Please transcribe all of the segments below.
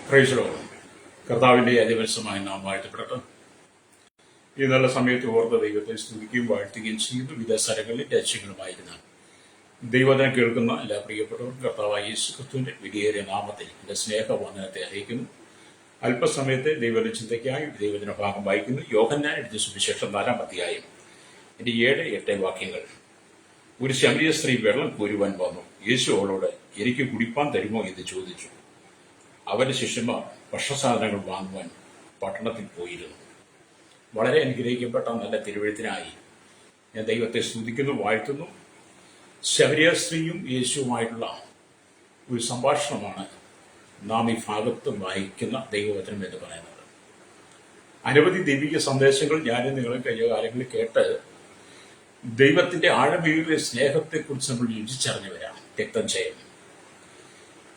Praise Lord. കർത്താവിന്റെ അതിവത്സമായ നാം വാഴ്ത്തപ്പെടട്ടെ. ഈ നല്ല സമയത്ത് ഓർത്ത ദൈവത്തെ സ്തുതിക്കുകയും വാഴ്ത്തുകയും ചെയ്തു. വിവിധ സ്ഥലങ്ങളിൽ രാജ്യങ്ങളുമായിരുന്ന ദൈവത്തിനെ കേൾക്കുന്ന എല്ലാ പ്രിയപ്പെട്ടവർക്കും കർത്താവായ യേശു ക്രിസ്തുവിന്റെ വിലയേറിയ നാമത്തിൽ എന്റെ സ്നേഹവന്ദനത്തെ അറിയിക്കുന്നു. അല്പസമയത്തെ ദൈവത്തിന്റെ ചിന്തയ്ക്കായി ദൈവത്തിന്റെ ഭാഗം വായിക്കുന്നു. യോഹന്നാൻ എഴുതിയ സുവിശേഷം 4-ാം അധ്യായം 7-8 വാക്യങ്ങൾ. ഒരു ശമരിയ സ്ത്രീ വെള്ളം കോരുവാൻ വന്നു. യേശു അവളോട്, എനിക്ക് കുടിപ്പാൻ തരുമോ എന്ന് ചോദിച്ചു. അവന്റെ ശിഷ്യന്മാർ ഭക്ഷണസാധനങ്ങൾ വാങ്ങുവാൻ പട്ടണത്തിൽ പോയിരുന്നു. വളരെ അനുഗ്രഹിക്കപ്പെട്ട നല്ല തിരുവഴുത്തിനായി ഞാൻ ദൈവത്തെ സ്തുതിക്കുന്നു, വാഴ്ത്തുന്നു. ശമരിയ സ്ത്രീയും യേശുവുമായിട്ടുള്ള ഒരു സംഭാഷണമാണ് നാം ഈ ഭാഗത്ത് വായിക്കുന്ന ദൈവവചനം എന്ന് പറയുന്നത്. അനവധി ദൈവിക സന്ദേശങ്ങൾ ഞാനും നിങ്ങളും കഴിഞ്ഞ കാലങ്ങളിൽ കേട്ട് ദൈവത്തിന്റെ ആഴമേറിയ സ്നേഹത്തെക്കുറിച്ച് നമ്മൾ രുചിച്ചറിഞ്ഞവരാണ്. രക്തം ചെയ്യും.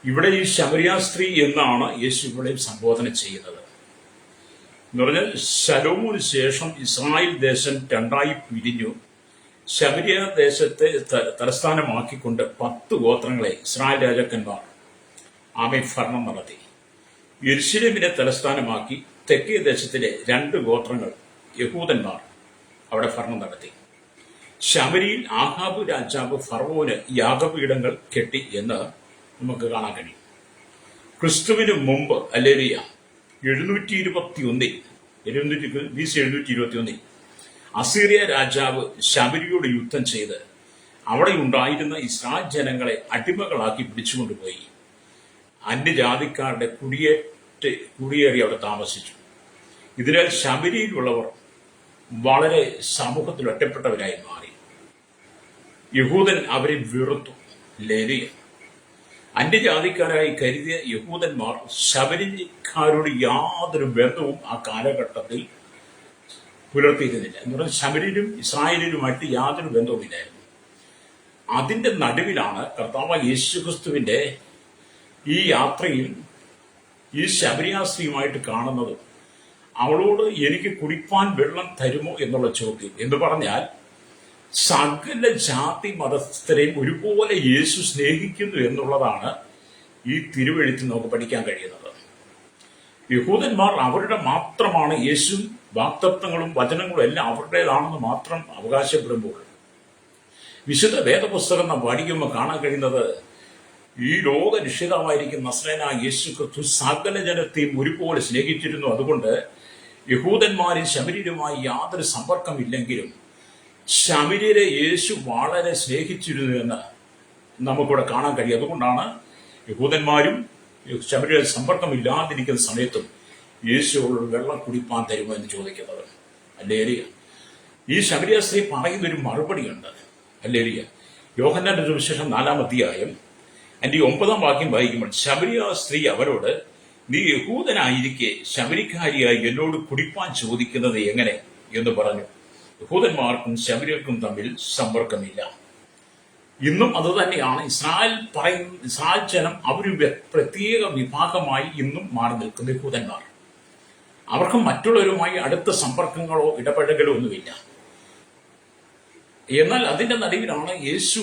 ഇവിടെ ഈ ശമരിയ സ്ത്രീ എന്നാണ് യേശു ഇവിടെയും സംബോധന ചെയ്യുന്നത്. എന്ന് പറഞ്ഞാൽ ശലോമോന് ശേഷം ഇസ്രായേൽ ദേശം രണ്ടായി പിരിഞ്ഞു. ശമരിയ ദേശത്തെ തലസ്ഥാനമാക്കിക്കൊണ്ട് 10 ഗോത്രങ്ങളെ ഇസ്രായേൽ രാജാക്കന്മാർ ഭരണം നടത്തി. യെരുശലേമിനെ തലസ്ഥാനമാക്കി തെക്കേ ദേശത്തിലെ 2 ഗോത്രങ്ങൾ യഹൂദന്മാർ അവിടെ ഭരണം നടത്തി. ശമരിയിൽ ആഹാബ് രാജാവ് ഫറവോന് യാഗപീഠങ്ങൾ കെട്ടി എന്ന് നമുക്ക് കാണാൻ കഴിയും. ക്രിസ്തുവിന് മുമ്പ് അല്ലേലിയ 721 അസീറിയ രാജാവ് ശമരിയോട് യുദ്ധം ചെയ്ത് അവിടെ ഉണ്ടായിരുന്ന ഇസ്രായേൽ ജനങ്ങളെ അടിമകളാക്കി പിടിച്ചുകൊണ്ടുപോയി. അന്യജാതിക്കാരുടെ കുടിയേറി അവിടെ താമസിച്ചു. ഇതിനാൽ ശമരിയിലുള്ളവർ വളരെ സമൂഹത്തിൽ ഒറ്റപ്പെട്ടവരായി മാറി. യഹൂദൻ അവരെ വെറുത്തു. ലേലിയ അന്യജാതിക്കാരായി കരുതിയ യഹൂദന്മാർ ശമരിക്കാരോട് യാതൊരു ബന്ധവും ആ കാലഘട്ടത്തിൽ പുലർത്തിയിരുന്നില്ല. എന്ന് പറഞ്ഞാൽ ശമരിലും ഇസ്രായേലിലുമായിട്ട് യാതൊരു ബന്ധവുമില്ലായിരുന്നു. അതിന്റെ നടുവിലാണ് കർത്താവ് യേശുക്രിസ്തുവിന്റെ ഈ യാത്രയിൽ ഈ ശമരിയ സ്ത്രീയുമായിട്ട് കാണുന്നത്. അവളോട് എനിക്ക് കുടിപ്പാൻ വെള്ളം തരുമോ എന്നുള്ള ചോദ്യം. എന്ന് പറഞ്ഞാൽ സകല ജാതി മതസ്ഥരെയും ഒരുപോലെ യേശു സ്നേഹിക്കുന്നു എന്നുള്ളതാണ് ഈ തിരുവെഴുത്തിൽ നമുക്ക് പഠിക്കാൻ കഴിയുന്നത്. യഹൂദന്മാർ അവരുടെ മാത്രമാണ് യേശു വാഗ്ദത്തങ്ങളും വചനങ്ങളും എല്ലാം അവരുടേതാണെന്ന് മാത്രം അവകാശപ്പെടുമ്പോൾ വിശുദ്ധ വേദപുസ്തകം നാം പഠിക്കുമ്പോൾ കാണാൻ കഴിയുന്നത് ഈ ലോക രക്ഷിതാവായിരിക്കും നസ്രേനായ യേശു ക്രിസ്തു സകല ജനത്തെയും ഒരുപോലെ സ്നേഹിച്ചിരുന്നു. അതുകൊണ്ട് യഹൂദന്മാരും ശമര്യരുമായി യാതൊരു സമ്പർക്കമില്ലെങ്കിലും ശമര്യരെ യേശു വളരെ സ്നേഹിച്ചിരുന്നു എന്ന് നമുക്കിവിടെ കാണാൻ കഴിയും. അതുകൊണ്ടാണ് യഹൂദന്മാരും ശമര്യരെ സമ്പർക്കമില്ലാതിരിക്കുന്ന സമയത്തും യേശുവോട് വെള്ളം കുടിപ്പാൻ തരുമോ എന്ന് ചോദിക്കുന്നത്. അല്ലേലിയ. ഈ ശമരിയ സ്ത്രീ പറയുന്നൊരു മറുപടിയുണ്ട്. അല്ലേലിയ. യോഹന്നാന്റെ സുവിശേഷം 4-ാം അധ്യായം 9-ാം വാക്യം വായിക്കുമ്പോൾ ശമരിയ സ്ത്രീ അവരോട്, നീ യഹൂദനായിരിക്കെ ശമരിക്കാരിയായി എന്നോട് കുടിപ്പാൻ ചോദിക്കുന്നത് എങ്ങനെ എന്ന് പറഞ്ഞു. യഹൂദന്മാർക്കും ശമര്യർക്കും തമ്മിൽ സമ്പർക്കമില്ല. ഇന്നും അത് തന്നെയാണ്. ഇസ്രായേൽ ജനം അവര് പ്രത്യേക വിഭാഗമായി ഇന്നും മാറി നിൽക്കുന്ന യഹൂദന്മാർ. അവർക്ക് മറ്റുള്ളവരുമായി അടുത്ത സമ്പർക്കങ്ങളോ ഇടപെടലുകളോ ഒന്നുമില്ല. എന്നാൽ അതിന്റെ നടുവിലാണ് യേശു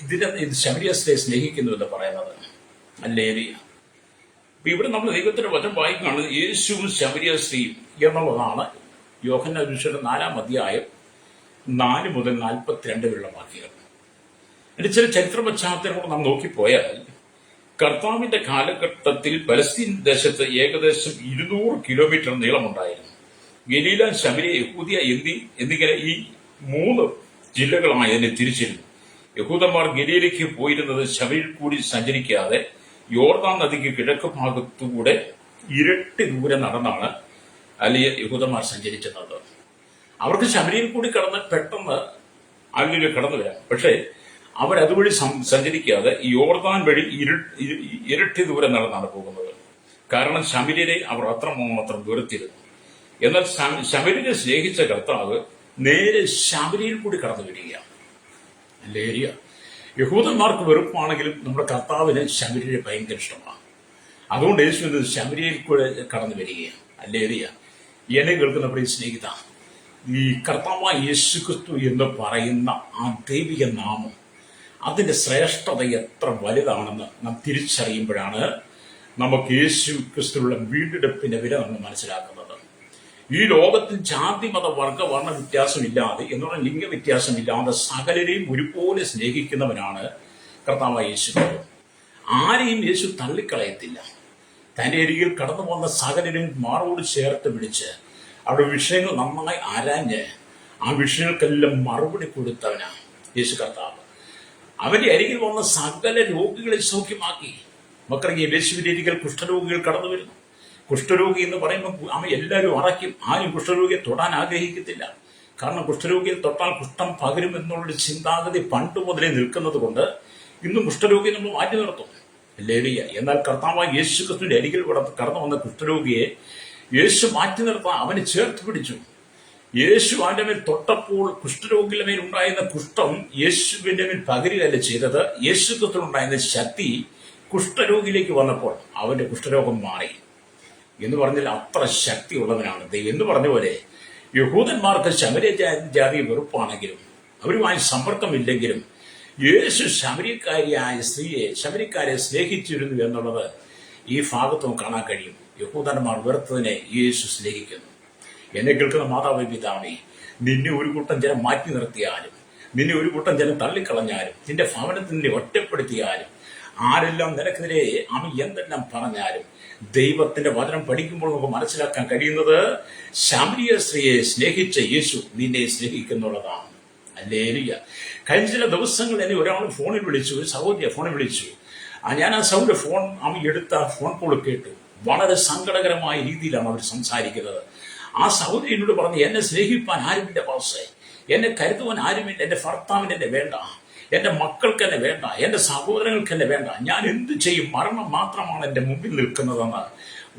ഇതിനെ ശമരിയ സ്ത്രീയെ സ്നേഹിക്കുന്നു എന്ന് പറയുന്നത്. അല്ലേലിയ. ഇവിടെ നമ്മൾ ദൈവത്തിന്റെ വചനം വായിക്കുകയാണ്. യേശുവും ശമരിയ സ്ത്രീയും എന്നുള്ളതാണ് യോഹന്നാൻ സുവിശേഷം 4-ാം അധ്യായം 4 മുതൽ 42 വാക്യങ്ങൾ. എന്റെ ചില ചരിത്ര പശ്ചാത്തലങ്ങൾ നാം നോക്കിപ്പോയാൽ കർത്താവിന്റെ കാലഘട്ടത്തിൽ പലസ്തീൻ ദേശത്ത് ഏകദേശം 200 കിലോമീറ്റർ നീളമുണ്ടായിരുന്നു. ഗലീല, ശമരിയ, യഹൂദിയ എന്നിങ്ങനെ ഈ 3 ജില്ലകളായി അതിനെ തിരിച്ചിരുന്നു. യഹൂദന്മാർ ഗലീലയ്ക്ക് പോയിരുന്നത് ശമരിയിൽ കൂടി സഞ്ചരിക്കാതെ യോർദാൻ നദിക്ക് കിഴക്ക് ഭാഗത്തുകൂടെ ഇരട്ടി ദൂരം നടന്നാണ് അല്ലെങ്കിൽ യഹൂദന്മാർ സഞ്ചരിച്ചിരുന്നത്. അവർക്ക് ശമരിയിൽ കൂടി കടന്ന് പെട്ടെന്ന് അല്ലെങ്കിൽ കടന്നു വരാം. പക്ഷേ അവരതുവഴി സഞ്ചരിക്കാതെ യോർദാൻ വഴി ഇരട്ടി ദൂരം നടന്നാണ് പോകുന്നത്. കാരണം ശമര്യരെ അവർ അത്രമാത്രം വെറുത്തിരുന്നു. എന്നാൽ ശമര്യരെ സ്നേഹിച്ച കർത്താവ് നേരെ ശമരിയിൽ കൂടി കടന്നു വരികയാണ്. ലേരിയ. യഹൂദന്മാർക്ക് വെറുപ്പാണെങ്കിലും നമ്മുടെ കർത്താവിന് ശമര്യരെ ഭയങ്കര ഇഷ്ടമാണ്. അതുകൊണ്ട് യേശു ശമരിയിൽ കൂടെ കടന്നു വരികയാണ്. ലേരിയ. എന്നെ കേൾക്കുന്ന പ്രിയ സ്നേഹിത, ഈ കർത്താവായ യേശു ക്രിസ്തു എന്ന് പറയുന്ന ആ ദൈവിക നാമം, അതിന്റെ ശ്രേഷ്ഠത എത്ര വലുതാണെന്ന് നാം തിരിച്ചറിയുമ്പോഴാണ് നമുക്ക് യേശു ക്രിസ്തുവിലുള്ള വീണ്ടെടുപ്പിന്റെ വില നമ്മൾ മനസ്സിലാക്കുന്നത്. ഈ ലോകത്തിൽ ജാതി മത വർഗ വർണ്ണ വ്യത്യാസമില്ലാതെ എന്നുള്ള ലിംഗ വ്യത്യാസമില്ലാതെ സകലരെയും ഒരുപോലെ സ്നേഹിക്കുന്നവനാണ് കർത്താവായ യേശു. ആരെയും യേശു തള്ളിക്കളയത്തില്ല. തന്റെ അരികിൽ കടന്നു വന്ന സകലരെയും മാറോട് ചേർത്ത് പിടിച്ച് അവരുടെ വിഷയങ്ങൾ നന്നായി ആരാഞ്ഞ് ആ വിഷയങ്ങൾക്കെല്ലാം മറുപടി കൊടുത്തവനാണ് യേശു കർത്താവ്. അവന്റെ അരികിൽ വന്ന സകല രോഗികളെ സൗഖ്യമാക്കി. മക്കളെ, യേശുവിന്റെ അരികിൽ കുഷ്ഠരോഗികൾ കടന്നു വരുന്നു. കുഷ്ഠരോഗി എന്ന് പറയുമ്പോൾ അവൻ എല്ലാവരും അറയ്ക്കും. ആരും കുഷ്ഠരോഗിയെ തൊടാൻ ആഗ്രഹിക്കത്തില്ല. കാരണം കുഷ്ഠരോഗിയെ തൊട്ടാൽ കുഷ്ഠം പകരും എന്നുള്ളൊരു ചിന്താഗതി പണ്ട് മുതലേ നിൽക്കുന്നത് കൊണ്ട് ഇന്നും കുഷ്ഠരോഗിയെ നമ്മൾ മാറ്റി നിർത്തും. ലേലിയ. എന്നാൽ കർത്താവായ യേശു ക്രിസ്തുവിന്റെ അരികിൽ കടന്നു വന്ന കുഷ്ഠരോഗിയെ യേശു മാറ്റി നിർത്താൻ അവന് ചേർത്ത് പിടിച്ചു. യേശു അവന്റെ മേൽ തൊട്ടപ്പോൾ കുഷ്ഠരോഗിയുടെ മേൽ ഉണ്ടായിരുന്ന കുഷ്ഠം യേശുവിന്റെ മേൽ പകരുകയല്ല ചെയ്തത്. യേശു ക്രിസ്തുവിനുണ്ടായിരുന്ന ശക്തി കുഷ്ഠരോഗിയിലേക്ക് വന്നപ്പോൾ അവന്റെ കുഷ്ഠരോഗം മാറി എന്ന് പറഞ്ഞാൽ അത്ര ശക്തി ഉള്ളവനാണ് ദൈവം. എന്ന് പറഞ്ഞ പോലെ യഹൂദന്മാർക്ക് ശമര്യ ജാതി വെറുപ്പാണെങ്കിലും അവരുമായി സമ്പർക്കമില്ലെങ്കിലും യേശു ശമര്യക്കാരിയായ സ്ത്രീയെ ശമര്യക്കാരെ സ്നേഹിച്ചിരുന്നു എന്നുള്ളത് ഈ ഭാഗത്ത് നമുക്ക് കാണാൻ കഴിയും. യഹൂദന്മാർ വെറുത്തതിനെ യേശു സ്നേഹിക്കുന്നു. എന്നെ കേൾക്കുന്ന മാതാവ് പിതാവേ, നിന്നെ ഒരു കൂട്ടം ജനം മാറ്റി നിർത്തിയാലും, നിന്നെ ഒരു കൂട്ടം ജനം തള്ളിക്കളഞ്ഞാലും, നിന്റെ ഭവനത്തിൽ നിന്നെ ഒറ്റപ്പെടുത്തിയാലും, ആരെല്ലാം നിനക്കെതിരെ അവൻ എന്തെല്ലാം പറഞ്ഞാലും, ദൈവത്തിന്റെ വചനം പഠിക്കുമ്പോൾ നമുക്ക് മനസ്സിലാക്കാൻ കഴിയുന്നത് ശമരിയ സ്ത്രീയെ സ്നേഹിച്ച യേശു നിന്നെ സ്നേഹിക്കുന്നുള്ളതാണ്. ഹല്ലേലൂയ. കഴിഞ്ഞ ചില ദിവസങ്ങൾ എന്നെ ഒരാൾ ഫോണിൽ വിളിച്ചു, ഒരു സഹോദരിയെ ഫോണിൽ വിളിച്ചു. ഞാൻ ആ സൗണ്ട് ഫോൺ അവൻ എടുത്ത ഫോൺ കോൾ കേട്ടു. വളരെ സങ്കടകരമായ രീതിയിലാണ് അവർ സംസാരിക്കുന്നത്. ആ സഹോദരി എന്നോട് പറഞ്ഞു, എന്നെ സ്നേഹിപ്പാൻ ആരുമില്ല പാസ്റ്റേ, എന്നെ കരുതുവാൻ ആരുമില്ല, എന്റെ ഭർത്താവിന് എന്നെ വേണ്ട, എന്റെ മക്കൾക്ക് എന്നെ വേണ്ട, എന്റെ സഹോദരങ്ങൾക്ക് എന്നെ വേണ്ട, ഞാൻ എന്ത് ചെയ്യും, മരണം മാത്രമാണ് എന്റെ മുമ്പിൽ നിൽക്കുന്നതെന്ന്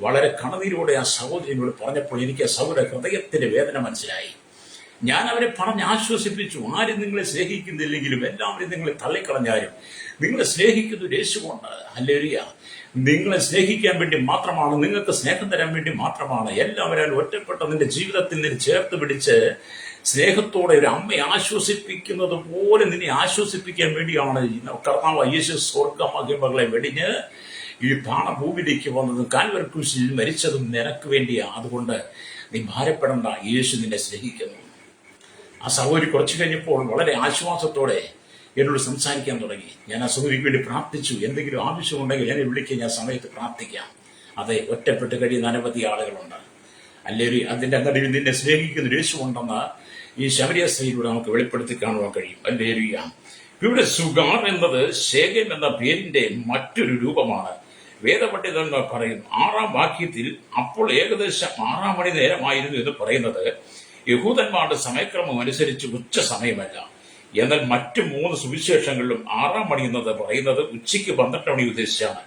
വളരെ കണനീരോടെ ആ സഹോദരിനോട് പറഞ്ഞപ്പോൾ എനിക്ക് ആ സഹോദര ഹൃദയത്തിന്റെ വേദന മനസ്സിലായി. ഞാൻ അവരെ പറഞ്ഞ് ആശ്വസിപ്പിച്ചു. ആരും നിങ്ങളെ സ്നേഹിക്കുന്നില്ലെങ്കിലും എല്ലാവരും നിങ്ങളെ തള്ളിക്കളഞ്ഞാലും നിങ്ങളെ സ്നേഹിക്കുന്ന യേശുവുണ്ട്. ഹല്ലേലൂയ. നിങ്ങളെ സ്നേഹിക്കാൻ വേണ്ടി മാത്രമാണ്, നിങ്ങൾക്ക് സ്നേഹം തരാൻ വേണ്ടി മാത്രമാണ്. എല്ലാവരും ഒറ്റപ്പെട്ട നിന്റെ ജീവിതത്തിൽ നിന്ന് ചേർത്ത് പിടിച്ച് സ്നേഹത്തോടെ ഒരു അമ്മയെ ആശ്വസിപ്പിക്കുന്നത് പോലെ നിന്നെ ആശ്വസിപ്പിക്കാൻ വേണ്ടിയാണ് കർത്താവ് യേശു സ്വർഗമഹിമകളെ വെടിഞ്ഞ് ഈ താണഭൂമിയിലേക്ക് വന്നതും കാൽവരി ക്രൂശിൽ മരിച്ചതും നിനക്ക് വേണ്ടിയാണ്. അതുകൊണ്ട് നീ ഭാരപ്പെടേണ്ട, യേശു നിന്നെ സ്നേഹിക്കുന്നു. ആ സഹോദരി കുറച്ചു കഴിഞ്ഞപ്പോൾ വളരെ ആശ്വാസത്തോടെ എന്നോട് സംസാരിക്കാൻ തുടങ്ങി. ഞാൻ ആ സഹോദരിക്ക് വേണ്ടി പ്രാർത്ഥിച്ചു. എന്തെങ്കിലും ആവശ്യമുണ്ടെങ്കിൽ എന്നെ വിളിക്കുക, ഞാൻ സമയത്ത് പ്രാർത്ഥിക്കാം. അതെ, ഒറ്റപ്പെട്ട് കഴിയുന്ന അനവധി ആളുകളുണ്ട്. അല്ലെങ്കിൽ അതിന്റെ നടുവിൽ നിന്നെ സ്നേഹിക്കുന്ന യേശു ഉണ്ടെന്ന് ഈ ശമരിയ സ്ത്രീയിലൂടെ നമുക്ക് വെളിപ്പെടുത്തി കാണുവാൻ കഴിയും. ഹല്ലേലൂയ. ഇവിടെ സുഗാർ എന്നത് ശേഖം എന്ന പേരിന്റെ മറ്റൊരു രൂപമാണ്. വേദപണ്ഡിതന്മാർ പറയുന്നു 6-ാം വാക്യത്തിൽ അപ്പോൾ ഏകദേശം 6 മണി നേരമായിരുന്നു എന്ന് പറയുന്നത് യഹൂദന്മാരുടെ സമയക്രമം അനുസരിച്ച് ഉച്ച സമയമല്ല. എന്നാൽ മറ്റു 3 സുവിശേഷങ്ങളിലും 6-ാം മണി എന്നത് പറയുന്നത് ഉച്ചയ്ക്ക് 12 മണി ഉദ്ദേശിച്ചാണ്.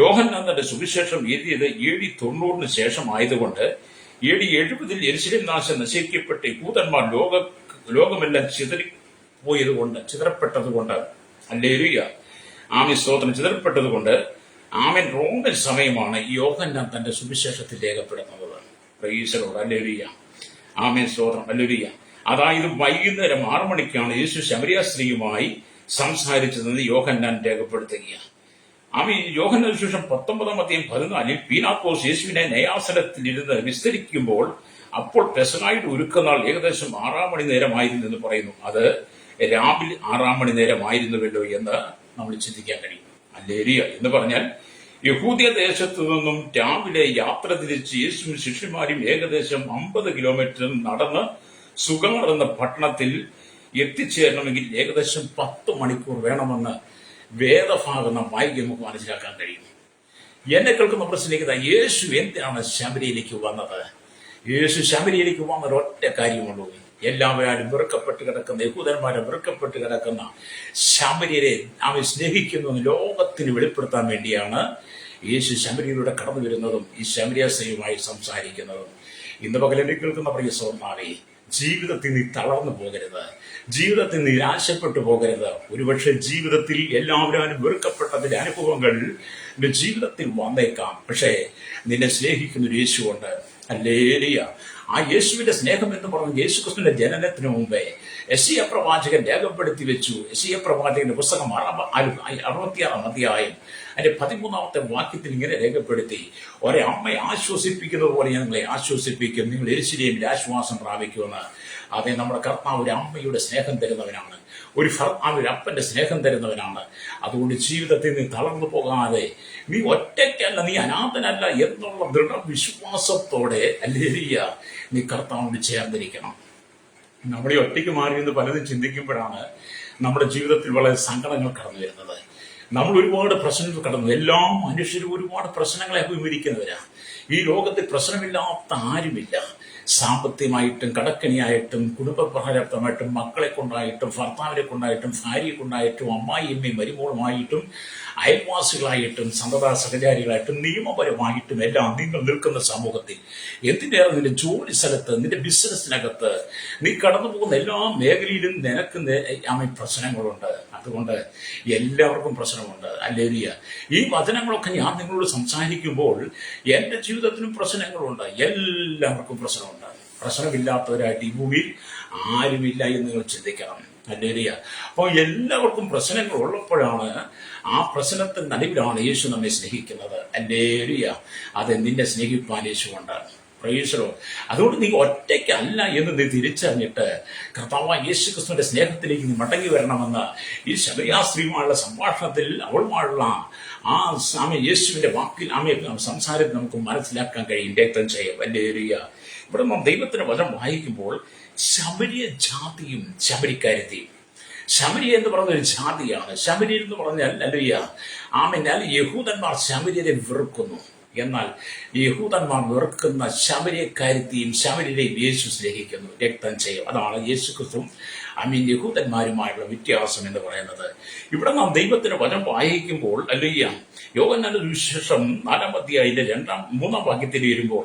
യോഹന്നാൻ തന്റെ സുവിശേഷം എഴുതിയത് AD 90 ശേഷമായതുകൊണ്ട് AD 70 യെരുശലേം നാശം നശിക്കപ്പെട്ട് യഹൂദന്മാർ ലോകമെല്ലാം ചിതറപ്പെട്ടതുകൊണ്ട് ഹല്ലേലൂയ, ആമേൻ സ്തോത്രം, ചിതറപ്പെട്ടതുകൊണ്ട് ആമേൻ റോമൻ സമയമാണ് യോഹന്നാൻ തന്റെ സുവിശേഷത്തിൽ രേഖപ്പെടുത്തുന്നത്. Praise the Lord. ഹല്ലേലൂയ, ആമേൻ സ്തോത്രം, ഹല്ലേലൂയ. അതായത് വൈകുന്നേരം 6 മണിക്കാണ് യേശു ശമരിയ സ്ത്രീയുമായി സംസാരിച്ചതെന്ന് യോഹന്നാൻ രേഖപ്പെടുത്തുകയാണ്. യോഹന്നാൻ സുവിശേഷം 19:14 പീലാത്തോസ് യേശുവിനെ ന്യായാസനത്തിൽ ഇരുന്ന് വിസ്തരിക്കുമ്പോൾ അപ്പോൾ പെസഹായുടെ ഒരുക്കനാൾ ഏകദേശം 6-ാം മണി നേരമായിരുന്നു എന്ന് പറയുന്നു. അത് രാവിലെ 6-ാം മണി നേരമായിരുന്നുവല്ലോ എന്ന് നമ്മൾ ചിന്തിക്കാൻ കഴിയും. ഹല്ലേലൂയ. എന്ന് പറഞ്ഞാൽ യഹൂദ്യ ദേശത്തു നിന്നും രാവിലെ യാത്ര തിരിച്ച് യേശുവും ശിഷ്യന്മാരും ഏകദേശം 50 കിലോമീറ്റർ നടന്ന് സുഗാർ എന്ന പട്ടണത്തിൽ എത്തിച്ചേരണമെങ്കിൽ ഏകദേശം 10 മണിക്കൂർ വേണമെന്ന് വേദഭാഗം നാം വായിക്കാൻ നമുക്ക് മനസ്സിലാക്കാൻ കഴിയും. എന്നെ കേൾക്കുന്ന പ്രശ്നത്തിലേക്ക് യേശു എന്തിനാണ് ശമരിയിലേക്ക് വന്നത്? യേശു ശമരിയിലേക്ക് വന്ന ഒരൊറ്റ കാര്യമുള്ളൂ. എല്ലാവരും വെറുക്കപ്പെട്ട് കിടക്കുന്ന യഹൂദന്മാരെ വെറുക്കപ്പെട്ട് കിടക്കുന്ന ശമര്യരെ അവൻ സ്നേഹിക്കുന്നു ലോകത്തിന് വെളിപ്പെടുത്താൻ വേണ്ടിയാണ് യേശു ശമര്യയിലൂടെ കടന്നു വരുന്നതും ഈ ശമരിയ സ്ത്രീയുമായി സംസാരിക്കുന്നതും. ഇന്ന് പകലെന്നെ കേൾക്കുന്ന പ്രിയ സഹോദരന്മാരെ, ജീവിതത്തിൽ നീ തളർന്നു പോകരുത്, ജീവിതത്തിൽ നിരാശപ്പെട്ടു പോകരുത്. ഒരുപക്ഷെ ജീവിതത്തിൽ എല്ലാവരും വെറുക്കപ്പെട്ടതിന്റെ അനുഭവങ്ങൾ നിന്റെ ജീവിതത്തിൽ വന്നേക്കാം. പക്ഷേ നിന്നെ സ്നേഹിക്കുന്ന ഒരു യേശുവുണ്ട്. ഹല്ലേലൂയ. ആ യേശുവിന്റെ സ്നേഹം എന്ന് പറഞ്ഞ യേശു ക്രിസ്തുവിന്റെ ജനനത്തിന് മുമ്പേ യെശയ്യാ പ്രവാചകൻ രേഖപ്പെടുത്തി വെച്ചു. യെശയ്യാ പ്രവാചകന്റെ പുസ്തകം 66 അധ്യായം അതിന്റെ 13-ാമത്തെ വാക്യത്തിൽ ഇങ്ങനെ രേഖപ്പെടുത്തി, ഒരമ്മയെ ആശ്വസിപ്പിക്കുന്നത് പോലെ ഞാൻ നിങ്ങളെ ആശ്വസിപ്പിക്കും, നിങ്ങൾ യെരൂശലേമിൽ ആശ്വാസം പ്രാപിക്കുമെന്ന്. അതെ, നമ്മുടെ കർത്താവ് ഒരു അമ്മയുടെ സ്നേഹം തരുന്നവനാണ്, ഒരു അപ്പന്റെ സ്നേഹം തരുന്നവനാണ്. അതുകൊണ്ട് ജീവിതത്തിൽ നീ തളർന്നു പോകാതെ, നീ ഒറ്റയ്ക്കല്ല, നീ അനാഥനല്ല എന്നുള്ള ദൃഢവിശ്വാസത്തോടെ ഹല്ലേലൂയ നീ കർത്താവിനോട് ചേർന്നിരിക്കണം. നമ്മളെ ഒറ്റയ്ക്ക് മാറി എന്ന് പലതും ചിന്തിക്കുമ്പോഴാണ് നമ്മുടെ ജീവിതത്തിൽ വളരെ സങ്കടങ്ങൾ കടന്നു വരുന്നത്. നമ്മൾ ഒരുപാട് പ്രശ്നങ്ങൾ കടന്നു, എല്ലാ മനുഷ്യരും ഒരുപാട് പ്രശ്നങ്ങളെ അഭിമുഖീകരിക്കുന്നവരാ. ഈ ലോകത്തിൽ പ്രശ്നമില്ലാത്ത ആരുമില്ല. സാമ്പത്തികമായിട്ടും കടക്കണിയായിട്ടും കുടുംബപ്രഹാരമായിട്ടും മക്കളെ കൊണ്ടായിട്ടും ഭർത്താവിനെ കൊണ്ടായിട്ടും ഭാര്യയെ കൊണ്ടായിട്ടും അമ്മായിയമ്മയും മരുമോളുമായിട്ടും അയൽവാസികളായിട്ടും സന്തത സഹചാരികളായിട്ടും നിയമപരമായിട്ടും എല്ലാം നിങ്ങൾ നിൽക്കുന്ന സമൂഹത്തിൽ, എന്തിനേറെ നിന്റെ ജോലി സ്ഥലത്ത്, നിന്റെ ബിസിനസ്സിനകത്ത്, നീ കടന്നു പോകുന്ന എല്ലാ മേഖലയിലും നിനക്ക് പ്രശ്നങ്ങളുണ്ട്. അതുകൊണ്ട് എല്ലാവർക്കും പ്രശ്നമുണ്ട്. ഹല്ലേലൂയ. ഈ വചനങ്ങളൊക്കെ ഞാൻ നിങ്ങളോട് സംസാരിക്കുമ്പോൾ എന്റെ ജീവിതത്തിനും പ്രശ്നങ്ങളുണ്ട്, എല്ലാവർക്കും പ്രശ്നമുണ്ട്. പ്രശ്നമില്ലാത്തവരായിട്ട് ഈ ഭൂമിയിൽ ആരുമില്ല എന്ന് നിങ്ങൾ ചിന്തിക്കണം. ഹല്ലേലൂയ. അപ്പോൾ എല്ലാവർക്കും പ്രശ്നങ്ങൾ ഉള്ളപ്പോഴാണ്, ആ പ്രശ്നത്തിന് നടുവിലാണ് യേശു നമ്മെ സ്നേഹിക്കുന്നത്. ഹല്ലേലൂയ. അത് നിന്നെ സ്നേഹിപ്പാൻ യേശുവുണ്ട്. പ്രൈസലോ. അതുകൊണ്ട് നീ ഒറ്റയ്ക്കല്ല എന്ന് നീ തിരിച്ചറിഞ്ഞിട്ട് കർത്താവായ യേശു ക്രിസ്തുവിന്റെ സ്നേഹത്തിലേക്ക് നീ മടങ്ങി വരണമെന്ന് ഈ ശമരിയാസ്ത്രീയുമായുള്ള സംഭാഷണത്തിൽ അവളുമായുള്ള ആ യേശുവിന്റെ വാക്കിൽ സംസാരത്തിൽ നമുക്ക് മനസ്സിലാക്കാൻ കഴിയും. രക്തം ചെയ്യും. ഹല്ലേലൂയ. ഇവിടെ നാം ദൈവത്തിന്റെ വചനം വായിക്കുമ്പോൾ ശമരിയ ജാതിയും ശമരിക്കാരത്തെയും, ശമരിയ എന്ന് പറയുന്ന ഒരു ജാതിയാണ്. ശമരിയൻ എന്ന് പറഞ്ഞാൽ ഹല്ലേലൂയ യഹൂദന്മാർ ശമര്യരെ വെറുക്കുന്നു. എന്നാൽ യഹൂദന്മാർ വെറുക്കുന്ന ശമര്യക്കാരത്തെയും ശമര്യരെയും യേശു സ്നേഹിക്കുന്നു. രക്തം ചെയ്യും. അതാണ് യേശു ക്രിസ്തു യഹൂദന്മാരുമായുള്ള വ്യത്യാസം എന്ന് പറയുന്നത്. ഇവിടെ നാം ദൈവത്തിന്റെ വചനം വായിക്കുമ്പോൾ ഹല്ലേലൂയ യോഹന്നാന്റെ സുവിശേഷം 4-ാം അധ്യായത്തിന്റെ 3-ാം വാക്യത്തിൽ വരുമ്പോൾ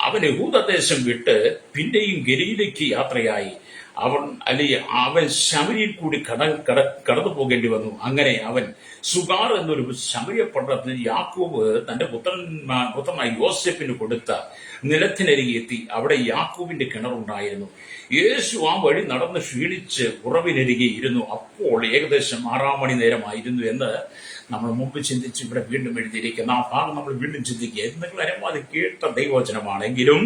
അവൻ യഹൂദദേശം വിട്ട് പിന്നെയും ഗലീലയ്ക്ക് യാത്രയായി. അവൻ ശമരിയിൽ കൂടി കടന്നു പോകേണ്ടി വന്നു. അങ്ങനെ അവൻ സുഗാർ എന്നൊരു ശമരിയ പട്ടണത്തിൽ യാക്കോബ് തന്റെ പുത്രനായ യോസെഫിന് കൊടുത്ത നിലത്തിനരികെ എത്തി. അവിടെ യാക്കോബിന്റെ കിണറുണ്ടായിരുന്നു. യേശു ആ വഴി നടന്ന് ക്ഷീണിച്ച് ഉറവിനരികെ ഇരുന്നു. അപ്പോൾ ഏകദേശം 6 മണി നേരമായിരുന്നു എന്ന് നമ്മൾ മുമ്പ് ചിന്തിച്ച് ഇവിടെ വീണ്ടും എഴുതിയിരിക്കുന്ന ആ ഭാഗം നമ്മൾ വീണ്ടും ചിന്തിക്കുക. എന്തെങ്കിലും അരമാതി കേട്ട ദൈവവചനമാണെങ്കിലും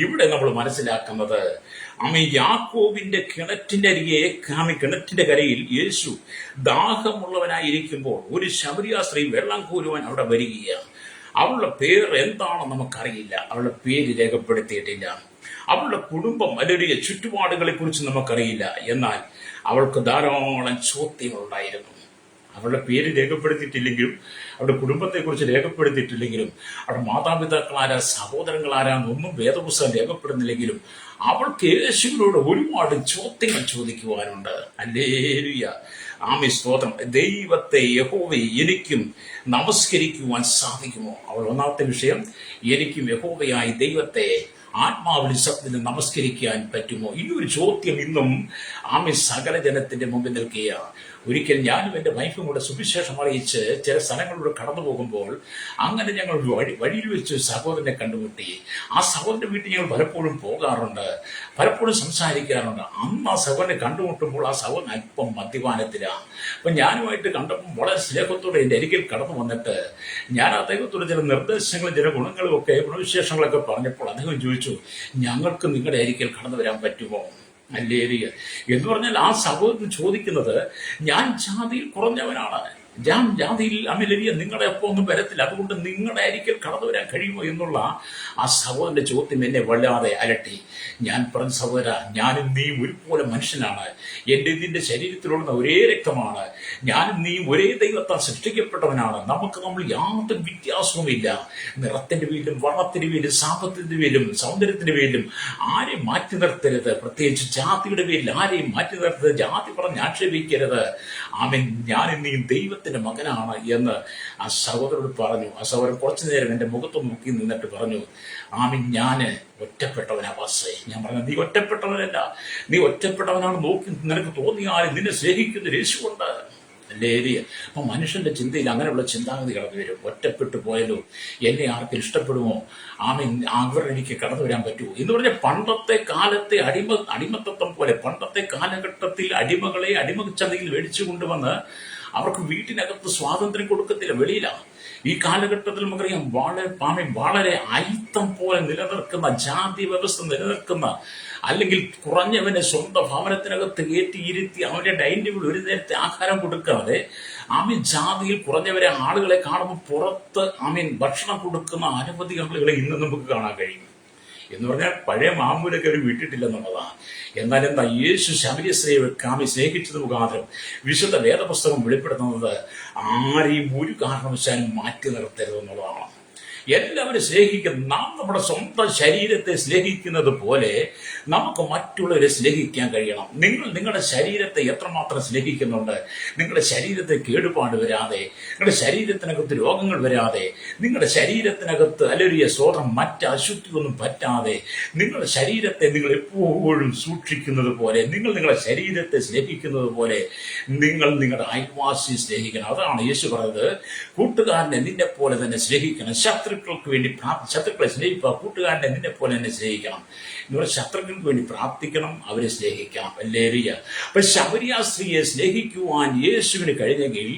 ഇവിടെ നമ്മൾ മനസ്സിലാക്കുന്നത് യാക്കോബിന്റെ കിണറ്റിന്റെ അരികെ കിണറ്റിന്റെ കരയിൽ യേശു ദാഹമുള്ളവനായിരിക്കുമ്പോൾ ഒരു ശമരിയ സ്ത്രീ വെള്ളം കോരുവാൻ അവിടെ വരികയാണ്. അവളുടെ പേര് എന്താണെന്ന് നമുക്കറിയില്ല, അവളുടെ പേര് രേഖപ്പെടുത്തിയിട്ടില്ല. അവളുടെ കുടുംബം അല്ലെങ്കിൽ ചുറ്റുപാടുകളെ കുറിച്ച് നമുക്കറിയില്ല. എന്നാൽ അവൾക്ക് ധാരാളം ചോദ്യങ്ങളുണ്ടായിരുന്നു. അവളുടെ പേര് രേഖപ്പെടുത്തിയിട്ടില്ലെങ്കിലും, അവരുടെ കുടുംബത്തെക്കുറിച്ച് രേഖപ്പെടുത്തിയിട്ടില്ലെങ്കിലും, അവരുടെ മാതാപിതാക്കളാരാ സഹോദരങ്ങളാരാന്നൊന്നും വേദപുസ്തകം രേഖപ്പെടുന്നില്ലെങ്കിലും അവൾക്ക് യേശുവിനോട് ഒരുപാട് ചോദ്യങ്ങൾ ചോദിക്കുവാനുണ്ട്. ഹല്ലേലൂയ. സ്തോത്രം. ദൈവത്തെ യഹോവയെ എനിക്കും നമസ്കരിക്കുവാൻ സാധിക്കുമോ? അവൾ ഒന്നാമത്തെ വിഷയം, എനിക്കും യഹോവയായി ദൈവത്തെ ആത്മാവിൽ സത്യത്തിൽ നമസ്കരിക്കാൻ പറ്റുമോ? ഈ ഒരു ചോദ്യം ഇന്നും സകല ജനത്തിന്റെ മുമ്പിൽ നിൽക്കുകയാണ്. ഒരിക്കൽ ഞാനും എൻ്റെ വൈഫും കൂടെ സുവിശേഷം അറിയിച്ച് ചില സ്ഥലങ്ങളിലൂടെ കടന്നു പോകുമ്പോൾ അങ്ങനെ ഞങ്ങൾ വഴിയിൽ വെച്ച് സഹോദരനെ കണ്ടുമുട്ടി. ആ സഹോദരന്റെ വീട്ടിൽ ഞങ്ങൾ പലപ്പോഴും പോകാറുണ്ട്, പലപ്പോഴും സംസാരിക്കാറുണ്ട്. അന്ന് ആ സഹോദരനെ കണ്ടുമുട്ടുമ്പോൾ ആ സഹോദരൻ അല്പം മദ്യപാനത്തിലാണ്. അപ്പം ഞാനുമായിട്ട് കണ്ടപ്പോൾ വളരെ സ്നേഹത്തോടെ എൻ്റെ അരികിൽ കടന്നു വന്നിട്ട് ഞാൻ അദ്ദേഹത്തോട് ചില നിർദ്ദേശങ്ങളും ചില ഗുണവിശേഷങ്ങളൊക്കെ പറഞ്ഞപ്പോൾ അദ്ദേഹം ചോദിച്ചു, ഞങ്ങൾക്ക് നിങ്ങളുടെ അരികിൽ കടന്നു വരാൻ പറ്റുമോ? ഹല്ലേലൂയ. എന്ന് പറഞ്ഞാൽ ആ സഹോദരൻ ചോദിക്കുന്നത്, ഞാൻ ജാതിയിൽ കുറഞ്ഞവനാണ്, ഞാൻ ജാതിയിൽ നിങ്ങളുടെ ഒപ്പം ഒന്നും വരത്തില്ല, അതുകൊണ്ട് നിങ്ങളുടെ അരികിൽ കടന്നു വരാൻ കഴിയുമോ എന്നുള്ള ആ സഹോദരന്റെ ചോദ്യം എന്നെ വല്ലാതെ അലട്ടി. ഞാൻ പറഞ്ഞ, സഹോദര, ഞാനും നീയും ഒരുപോലെ മനുഷ്യനാണ്, എൻ്റെ ഇതിന്റെ ശരീരത്തിലുള്ള ഒരേ രക്തമാണ്, ഞാനും നീയും ഒരേ ദൈവത്താൽ സൃഷ്ടിക്കപ്പെട്ടവനാണ്, നമുക്ക് നമ്മൾ യാതൊരു വ്യത്യാസവുമില്ല. നിറത്തിന്റെ പേരിലും വർണ്ണത്തിന്റെ പേരിലും സാമ്പത്തിന്റെ പേരിലും സൗന്ദര്യത്തിന്റെ പേരിലും ആരെയും മാറ്റി നിർത്തരുത്, പ്രത്യേകിച്ച് ജാതിയുടെ പേരിൽ ആരെയും മാറ്റി നിർത്തരുത്, ജാതി പറഞ്ഞ് ആക്ഷേപിക്കരുത്. ഞാനും നീയും ദൈവത്തിന്റെ മകനാണ് എന്ന് ആ സഹോദരനോട് പറഞ്ഞു. ആ സഹോദരൻ കുറച്ചു നേരം എൻ്റെ മുഖത്ത് നോക്കി നിന്നിട്ട് പറഞ്ഞു, ഞാന് ഒറ്റപ്പെട്ടവനാ വാസേ. ഞാൻ പറഞ്ഞു, നീ ഒറ്റപ്പെട്ടവനല്ല, നീ ഒറ്റപ്പെട്ടവനാണ് നോക്കി നിനക്ക് തോന്നിയാൽ നിന്നെ സ്നേഹിക്കുന്ന യേശുവുണ്ട്. ലേരിയ. അപ്പൊ മനുഷ്യന്റെ ചിന്തയിൽ അങ്ങനെയുള്ള ചിന്താഗതി കടന്നു വരും. ഒറ്റപ്പെട്ടു പോയല്ലോ, എന്നെ ആർക്കും ഇഷ്ടപ്പെടുമോ, അവർ എനിക്ക് കടന്നു വരാൻ പറ്റുമോ എന്ന് പറഞ്ഞ പണ്ടത്തെ കാലത്തെ അടിമത്തത്വം പോലെ പണ്ടത്തെ കാലഘട്ടത്തിൽ അടിമകളെ അടിമച്ചന്തയിൽ മേടിച്ചു കൊണ്ടുവന്ന് അവർക്ക് വീട്ടിനകത്ത് സ്വാതന്ത്ര്യം കൊടുക്കത്തില്ല, വെളിയിലാണ്. ഈ കാലഘട്ടത്തിൽ നമുക്കറിയാം വളരെ അയിത്തം പോലെ നിലനിൽക്കുന്ന ജാതി വ്യവസ്ഥ നിലനിൽക്കുന്ന, അല്ലെങ്കിൽ കുറഞ്ഞവനെ സ്വന്തം ഭവനത്തിനകത്ത് കയറ്റിയിരുത്തി അവന്റെ ഡൈനിങ് ടേബിൾ ഒരു നേരത്തെ ആഹാരം കൊടുക്കാതെ ജാതിയിൽ കുറഞ്ഞവരെ ആളുകളെ കാണുമ്പോൾ പുറത്ത് ഭക്ഷണം കൊടുക്കുന്ന അനവധി ആളുകളെ ഇന്ന് നമുക്ക് കാണാൻ കഴിയും. എന്ന് പറഞ്ഞാൽ പഴയ മാമൂലൊക്കെ അവർ വിട്ടിട്ടില്ലെന്നുള്ളതാണ്. എന്നാൽ എന്താ, യേശു ശമര്യസ്ത്രീയെ സ്നേഹിച്ചത് മുഖാന്തരം വിശുദ്ധ വേദപുസ്തകം വെളിപ്പെടുത്തുന്നത് ആരെയും ഒരു കാരണവശാലും മാറ്റി നിർത്തരുതെന്നുള്ളതാണ്. എല്ലാവരും സ്നേഹിക്കുന്ന, നാം നമ്മുടെ സ്വന്തം ശരീരത്തെ സ്നേഹിക്കുന്നത് പോലെ നമുക്ക് മറ്റുള്ളവരെ സ്നേഹിക്കാൻ കഴിയണം. നിങ്ങൾ നിങ്ങളുടെ ശരീരത്തെ എത്രമാത്രം സ്നേഹിക്കുന്നുണ്ട്? നിങ്ങളുടെ ശരീരത്തെ കേടുപാട് വരാതെ, നിങ്ങളുടെ ശരീരത്തിനകത്ത് രോഗങ്ങൾ വരാതെ, നിങ്ങളുടെ ശരീരത്തിനകത്ത് അലരിയ സ്വതം മറ്റ് അശുദ്ധിയൊന്നും പറ്റാതെ നിങ്ങളുടെ ശരീരത്തെ നിങ്ങൾ എപ്പോഴും സൂക്ഷിക്കുന്നത് പോലെ, നിങ്ങൾ നിങ്ങളുടെ ശരീരത്തെ സ്നേഹിക്കുന്നത് പോലെ നിങ്ങൾ നിങ്ങളുടെ അയൽവാസിയെ സ്നേഹിക്കണം. അതാണ് യേശു പറഞ്ഞത്, കൂട്ടുകാരനെ നിന്നെ പോലെ തന്നെ സ്നേഹിക്കണം. ശത്രുക്കൾക്ക് വേണ്ടി ശത്രുക്കളെ സ്നേഹിക്കുക, കൂട്ടുകാരനെ നിന്നെ പോലെ തന്നെ സ്നേഹിക്കണം. നിങ്ങളുടെ ശത്രുക്കൾക്ക് വേണ്ടി പ്രാർത്ഥിക്കണം, അവരെ സ്നേഹിക്കണം. ലേരിയ. അപ്പൊ ശമരിയ സ്ത്രീയെ സ്നേഹിക്കുവാൻ യേശുവിന് കഴിഞ്ഞെങ്കിൽ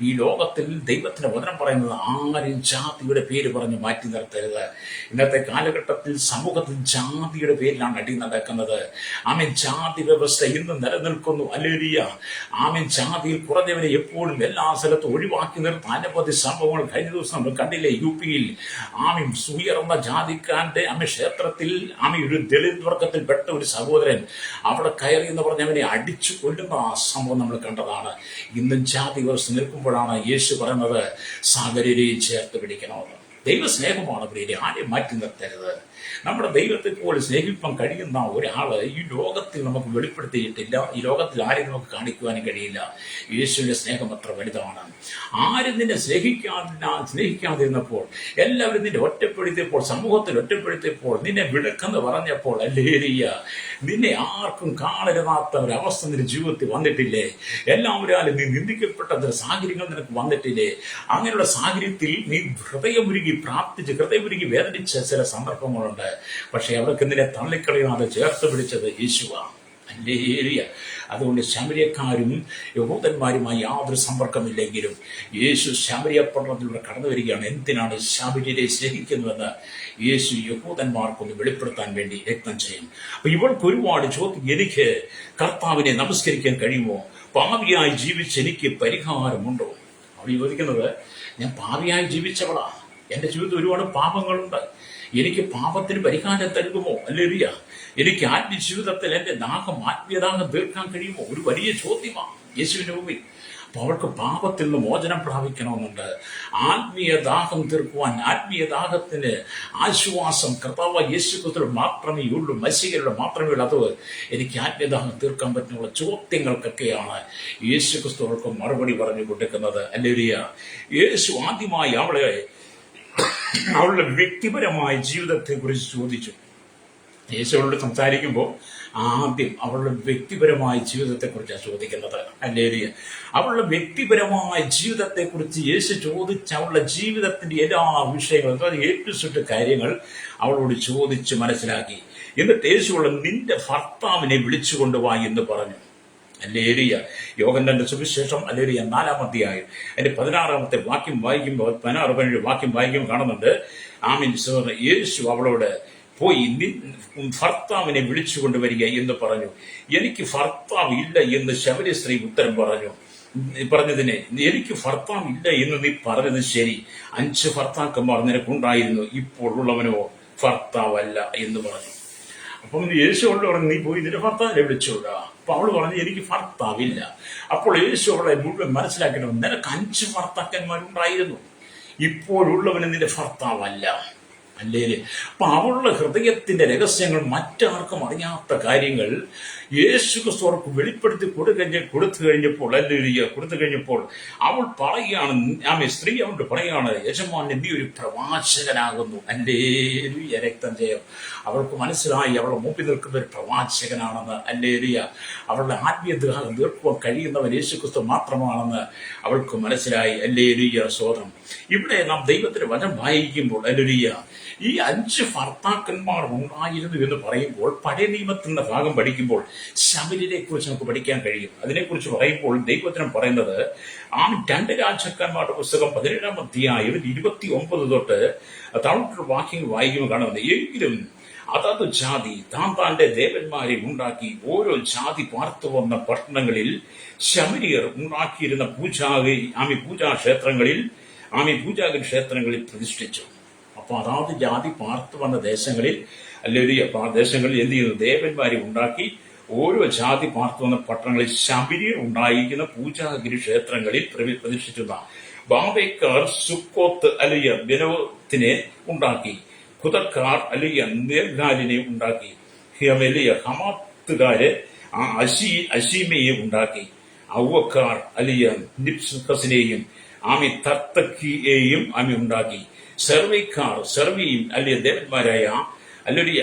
ഈ ലോകത്തിൽ ദൈവത്തിന്റെ വചനം പറയുന്നത് ആരും ജാതിയുടെ പേര് പറഞ്ഞ് മാറ്റി നിർത്തരുത്. ഇന്നത്തെ കാലഘട്ടത്തിൽ സമൂഹത്തിൽ ജാതിയുടെ പേരിലാണ് അടി നടക്കുന്നത്. ജാതി വ്യവസ്ഥ ഇന്ന് നിലനിൽക്കുന്നു. അല്ലേരിയ. ജാതിയിൽ കുറഞ്ഞവരെ എപ്പോഴും എല്ലാ സ്ഥലത്തും ഒഴിവാക്കി നിർത്തുന്ന അനവധി സംഭവങ്ങൾ കഴിഞ്ഞ ദിവസം നമ്മൾ കണ്ടില്ലേ? യു.പിയിൽ ഉയർന്ന ജാതിക്കാരന്റെ ക്ഷേത്രത്തിൽ ഒരു ദളിത് വർഗത്തിൽപ്പെട്ട ഒരു സഹോദരൻ അവിടെ കയറി എന്ന് പറഞ്ഞ് അവനെ അടിച്ചു കൊല്ലുന്ന ആ സംഭവം നമ്മൾ കണ്ടതാണ്. ഇന്നും ജാതി വ്യവസ്ഥ നിൽക്കുമ്പോഴാണ് യേശു പറയുന്നത് സകലരെയും ചേർത്ത് പിടിക്കണമെന്ന്. ദൈവസ്നേഹമാണ് പ്രിയരെ, ആരെയും മാറ്റി നിർത്തരുത്. നമ്മുടെ ദൈവത്തെ പോലെ സ്നേഹിക്കാൻ കഴിയുന്ന ഒരാള് ഈ ലോകത്തിൽ നമുക്ക് വെളിപ്പെടുത്തിയിട്ടില്ല. ഈ ലോകത്തിൽ ആരെയും നമുക്ക് കാണിക്കുവാനും കഴിയില്ല. യേശുവിന്റെ സ്നേഹം അത്ര വലുതാണ്. ആരും നിന്നെ സ്നേഹിക്കാതിരുന്നപ്പോൾ, എല്ലാവരും നിന്നെ ഒറ്റപ്പെടുത്തിയപ്പോൾ, സമൂഹത്തിൽ ഒറ്റപ്പെടുത്തിയപ്പോൾ, നിന്നെ വിളക്കെന്ന് പറഞ്ഞപ്പോൾ, അല്ലേരിയ, നിന്നെ ആർക്കും കാണരുതാത്ത ഒരവസ്ഥ നിന്റെ ജീവിതത്തിൽ വന്നിട്ടില്ലേ? എല്ലാവരും നീ നിന്ദിക്കപ്പെട്ട സാഹചര്യങ്ങൾ നിനക്ക് വന്നിട്ടില്ലേ? അങ്ങനെയുള്ള സാഹചര്യത്തിൽ നീ ഹൃദയമുരുകി പ്രാർത്ഥിച്ച് ഹൃദയമുരുകി വേദനിച്ച ചില സന്ദർഭങ്ങളുണ്ട്. പക്ഷെ അവർക്ക് നിന്നെ തള്ളിക്കളയാതെ ചേർത്ത് പിടിച്ചത് യേശുവാണ്. അല്ലേരിയ. അതുകൊണ്ട് ശമര്യക്കാരും യഹൂദന്മാരുമായി യാതൊരു സമ്പർക്കമില്ലെങ്കിലും യേശു ശമര്യ പട്ടണത്തിലൂടെ കടന്നു വരികയാണ്. എന്തിനാണ് ശമര്യരെ സ്നേഹിക്കുന്നതെന്ന് യേശു യഹൂദന്മാർക്കൊന്ന് വെളിപ്പെടുത്താൻ വേണ്ടി യത്നം ചെയ്യും. അപ്പൊ ഇവൾക്ക് ഒരുപാട് ചോദ്യം. എനിക്ക് കർത്താവിനെ നമസ്കരിക്കാൻ കഴിയുമോ? പാപിയായി ജീവിച്ച് എനിക്ക് പരിഹാരമുണ്ടോ? അവൾ ചോദിക്കുന്നത്, ഞാൻ പാപിയായി ജീവിച്ചവളാ, എന്റെ ജീവിതത്തിൽ ഒരുപാട് പാപങ്ങളുണ്ട്, എനിക്ക് പാപത്തിന് പരിഹാരം തരുമോ? അല്ലേരിയ. എനിക്ക് ആത്മജീവിതത്തിൽ എന്റെ ആത്മീയദാഹം തീർക്കാൻ കഴിയുമോ? ഒരു വലിയ ചോദ്യമാണ് യേശുവിന്റെ മുമ്പിൽ. അപ്പൊ അവൾക്ക് പാപത്തിൽ നിന്ന് മോചനം പ്രാപിക്കണമെന്നുണ്ട്. ആത്മീയദാഹം തീർക്കുവാൻ, ആത്മീയദാഹത്തിന് ആശ്വാസം കർത്താവ് യേശുക്രിസ്തുവിൽ മാത്രമേ ഉള്ളൂ, മശീഹയുടെ മാത്രമേ ഉള്ളൂ. അത് എനിക്ക് ആത്മീയദാഹം തീർക്കാൻ പറ്റുന്ന ചോദ്യങ്ങൾക്കൊക്കെയാണ് യേശുക്രിസ്തു അവൾക്ക് മറുപടി പറഞ്ഞു കൊടുക്കുന്നത്. അല്ലേരിയ. യേശു ആദ്യമായി അവളുടെ വ്യക്തിപരമായ ജീവിതത്തെ കുറിച്ച് ചോദിച്ചു. യേശു അവളോട് സംസാരിക്കുമ്പോൾ ആദ്യം അവളുടെ വ്യക്തിപരമായ ജീവിതത്തെക്കുറിച്ചാണ് ചോദിക്കുന്നത്. അല്ലേരിയ. അവളുടെ വ്യക്തിപരമായ ജീവിതത്തെക്കുറിച്ച് യേശു ചോദിച്ച അവളുടെ ജീവിതത്തിന്റെ എല്ലാ വിഷയങ്ങളും, അതായത് ഏറ്റവും കാര്യങ്ങൾ അവളോട് ചോദിച്ച് മനസ്സിലാക്കി. എന്നിട്ട് യേശുവോട് നിന്റെ ഭർത്താവിനെ വിളിച്ചുകൊണ്ടുവാ എന്ന് പറഞ്ഞു. അല്ലേരിയ. യോഹന്നാന്റെ സുവിശേഷം അല്ലേരിയ 4-ാം അധ്യായം അതിന്റെ 16-ാമത്തെ വാക്യം വായിക്കുമ്പോൾ 16-17 വാക്യം വായിക്കുമ്പോൾ കാണുന്നുണ്ട്. യേശു അവളോട് പോയി ഭർത്താവിനെ വിളിച്ചുകൊണ്ടുവരിക എന്ന് പറഞ്ഞു. എനിക്ക് ഭർത്താവ് ഇല്ല എന്ന് ശമര്യ സ്ത്രീ ഉത്തരം പറഞ്ഞതിന്, എനിക്ക് ഭർത്താവ് ഇല്ല എന്ന് നീ പറഞ്ഞത് ശരി, 5 ഭർത്താക്കന്മാർ നിനക്കുണ്ടായിരുന്നു, ഇപ്പോൾ ഉള്ളവനോ ഭർത്താവല്ല എന്ന് പറഞ്ഞു. അപ്പം യേശു അവളോട് പറഞ്ഞു, നീ പോയി നിന്റെ ഭർത്താവിനെ വിളിച്ചോടാ. അപ്പൊ അവള് പറഞ്ഞു, എനിക്ക് ഭർത്താവില്ല. അപ്പോൾ യേശു അവളെ മുഴുവൻ മനസ്സിലാക്കണം, നിനക്ക് 5 ഭർത്താക്കന്മാരുണ്ടായിരുന്നു, ഇപ്പോഴുള്ളവന് നിന്റെ ഭർത്താവല്ല. അല്ലേ? അപ്പൊ അവളുടെ ഹൃദയത്തിന്റെ രഹസ്യങ്ങൾ, മറ്റാർക്കും അറിയാത്ത കാര്യങ്ങൾ യേശു ക്രിസ്തു അവർക്ക് വെളിപ്പെടുത്തി കൊടുത്തു കഴിഞ്ഞപ്പോൾ അവൾ പറയുകയാണ്, സ്ത്രീ അവളോട് പറയുകയാണ്, യജമാനെ നീ ഒരു പ്രവാചകനാകുന്നു. അല്ലേലൂയ, രക്തം ജയം. അവൾക്ക് മനസ്സിലായി അവളുടെ മുമ്പിൽ നിൽക്കുന്ന ഒരു പ്രവാചകനാണെന്ന്. അല്ലേലൂയ, അവളുടെ ആത്മീയ ദാഹം തീർക്കുവാൻ കഴിയുന്നവൻ യേശു ക്രിസ്തു മാത്രമാണെന്ന് അവൾക്ക് മനസ്സിലായി. അല്ലേലൂയ, സ്തോത്രം. ഇവിടെ നാം ദൈവത്തിന്റെ വചനം വായിക്കുമ്പോൾ, അല്ലേലൂയ, ഈ 5 ഭർത്താക്കന്മാർ ഉണ്ടായിരുന്നു എന്ന് പറയുമ്പോൾ, പഴയ നിയമത്തിന്റെ ഭാഗം പഠിക്കുമ്പോൾ ശമര്യരെ കുറിച്ച് നമുക്ക് പഠിക്കാൻ കഴിയും. അതിനെക്കുറിച്ച് പറയുമ്പോൾ ദൈവത്തിനും പറയുന്നത് 2 രാജാക്കന്മാരുടെ പുസ്തകം 17-ാം അധ്യായം 29 തൊട്ട് താഴോട്ട് വാക്യങ്ങൾ വായിക്കുമ്പോൾ കാണുന്നത്, എങ്കിലും അതത് ജാതി താന്റെ ദേവന്മാരെ ഉണ്ടാക്കി ഓരോ ജാതി പാർത്തു വന്ന പട്ടണങ്ങളിൽ ശമരിയർ ഉണ്ടാക്കിയിരുന്ന പൂജാഗിരി ക്ഷേത്രങ്ങളിൽ പ്രതിഷ്ഠിച്ചു. അപ്പൊ അതാത് ജാതി പാർത്തു വന്ന ദേശങ്ങളിൽ, അല്ലെങ്കിൽ ദേശങ്ങളിൽ എന്ത് ചെയ്യുന്നു? ദേവന്മാരെ ഉണ്ടാക്കി ഓരോ ജാതി പാർത്തു വന്ന പട്ടണങ്ങളിൽ ശമര്യർ ഉണ്ടായിരിക്കുന്ന പൂജാഗിരി ക്ഷേത്രങ്ങളിൽ പ്രതിഷ്ഠിക്കുന്ന. ബാബേക്കാർ സുക്കോത്ത് അല്ലെങ്കിൽ ബെനോത്തിനെ ഉണ്ടാക്കി. ഖുദക്കാർ അല്ലെങ്കിൽ നേർഗാലിനെ ഉണ്ടാക്കി. ഹമാത്തുകാര് അശീമയെ ഉണ്ടാക്കി. ഔവക്കാർ അല്ലെങ്കിൽ നിപ്സനെയും തർത്തക്കിയെയും ഉണ്ടാക്കി. സെർവിയും അല്ലെങ്കിൽ ദേവന്മാരായ അല്ലെങ്കിൽ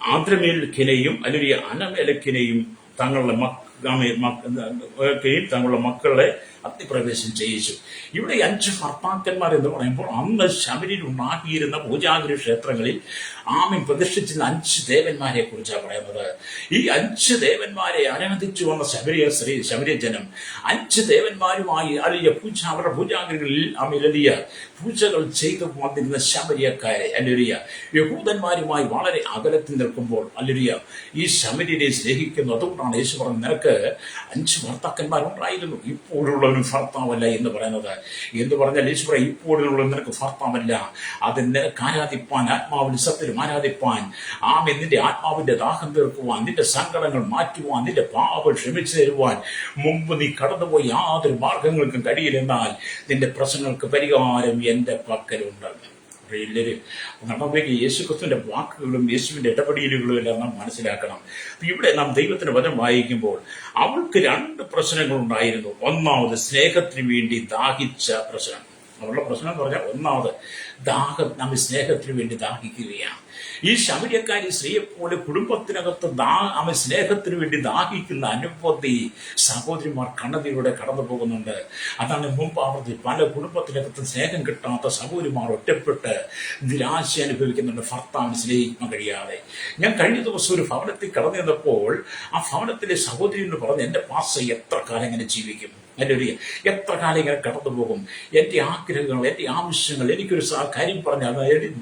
ആദ്രമേലക്കിനെയും അല്ലെങ്കിൽ അനമേലക്കിനെയും തങ്ങളുടെ മക്കളെ അഗ്നിപ്രവേശം ചെയ്യിച്ചു. ഇവിടെ 5 ഭർത്താക്കന്മാർ എന്ന് പറയുമ്പോൾ അന്ന് ശബരിയിൽ ഉണ്ടാക്കിയിരുന്ന പൂജാഗിരി ക്ഷേത്രങ്ങളിൽ പ്രതിഷ്ഠിച്ചിരുന്ന 5 ദേവന്മാരെ കുറിച്ചാണ് പറയുന്നത്. ഈ 5 ദേവന്മാരെ ആരാധിച്ചു വന്ന ശബരിയ ജനം 5 ദേവന്മാരുമായി അവരുടെ പൂജാഗിരികളിൽ പൂജകൾ ചെയ്തു വന്നിരുന്ന ശബരിയക്കാരെ, അല്ലുരിയ, യഹൂദന്മാരുമായി വളരെ അകലത്തിൽ നിൽക്കുമ്പോൾ അല്ലുരിയ ഈ ശബരിയെ സ്നേഹിക്കുന്നു. അതുകൊണ്ടാണ് യേശു പറഞ്ഞത്, നിനക്ക് 5 ഭർത്താക്കന്മാരുണ്ടായിരുന്നു, ഇപ്പോഴുള്ള ഒരു ഭർത്താവല്ല എന്ന് പറയുന്നത്. എന്ന് പറഞ്ഞാൽ യേശു പറയും, ഇപ്പോഴുള്ള നിനക്ക് ഭർത്താവല്ല, അത് നിനക്ക് ആരാധിപ്പാൻ, ആത്മാവിന്റെ സത്യത്തിൽ ആരാധിപ്പാൻ, നിന്റെ ആത്മാവിന്റെ ദാഹം തീർക്കുവാൻ, നിന്റെ സങ്കടങ്ങൾ മാറ്റുവാൻ, നിന്റെ പാപം ക്ഷമിച്ചു തരുവാൻ മുമ്പ് നീ കടന്നുപോയി യാതൊരു മാർഗങ്ങൾക്കും കഴിയില്ലെന്നാൽ നിന്റെ പ്രശ്നങ്ങൾക്ക് പരിഹാരം എന്റെ പക്കലുണ്ട്. യേശു ക്രിസ്തുവിന്റെ വാക്കുകളും യേശുവിന്റെ ഇടപെടലുകളും എല്ലാം നാം മനസ്സിലാക്കണം. ഇവിടെ നാം ദൈവത്തിന്റെ വചനം വായിക്കുമ്പോൾ അവൾക്ക് 2 പ്രശ്നങ്ങൾ ഉണ്ടായിരുന്നു. ഒന്നാമത് സ്നേഹത്തിന് വേണ്ടി ദാഹിച്ച പ്രശ്നം. അവളുടെ പ്രശ്നം എന്ന് പറഞ്ഞാൽ ഒന്നാമത് നമ്മെ സ്നേഹത്തിന് വേണ്ടി ദാഹിക്കുകയാണ്. ഈ ശമര്യക്കാരി സ്ത്രീയെപ്പോലെ കുടുംബത്തിനകത്ത് സ്നേഹത്തിന് വേണ്ടി ദാഹിക്കുന്ന അനുഭവത്തെ സഹോദരിമാർ കണ്ണതിലൂടെ കടന്നു പോകുന്നുണ്ട്. അതാണ് മുമ്പ് ആവർത്തി പല കുടുംബത്തിനകത്ത് സ്നേഹം കിട്ടാത്ത സഹോദരിമാർ ഒറ്റപ്പെട്ട് നിരാശ അനുഭവിക്കുന്നുണ്ട്, ഭർത്താവിന് സ്നേഹിക്കാൻ കഴിയാതെ. ഞാൻ കഴിഞ്ഞ ദിവസം ഒരു ഭവനത്തിൽ കടന്നു ചെന്നപ്പോൾ ആ ഭവനത്തിലെ സഹോദരിയോട് പറഞ്ഞു, എന്റെ പാസ എത്ര കാലം ഇങ്ങനെ ജീവിക്കും, അല്ലെ എത്ര കാലം ഇങ്ങനെ കടന്നു പോകും, എന്റെ ആഗ്രഹങ്ങൾ, എന്റെ ആവശ്യങ്ങൾ എനിക്കൊരു കാര്യം പറഞ്ഞാൽ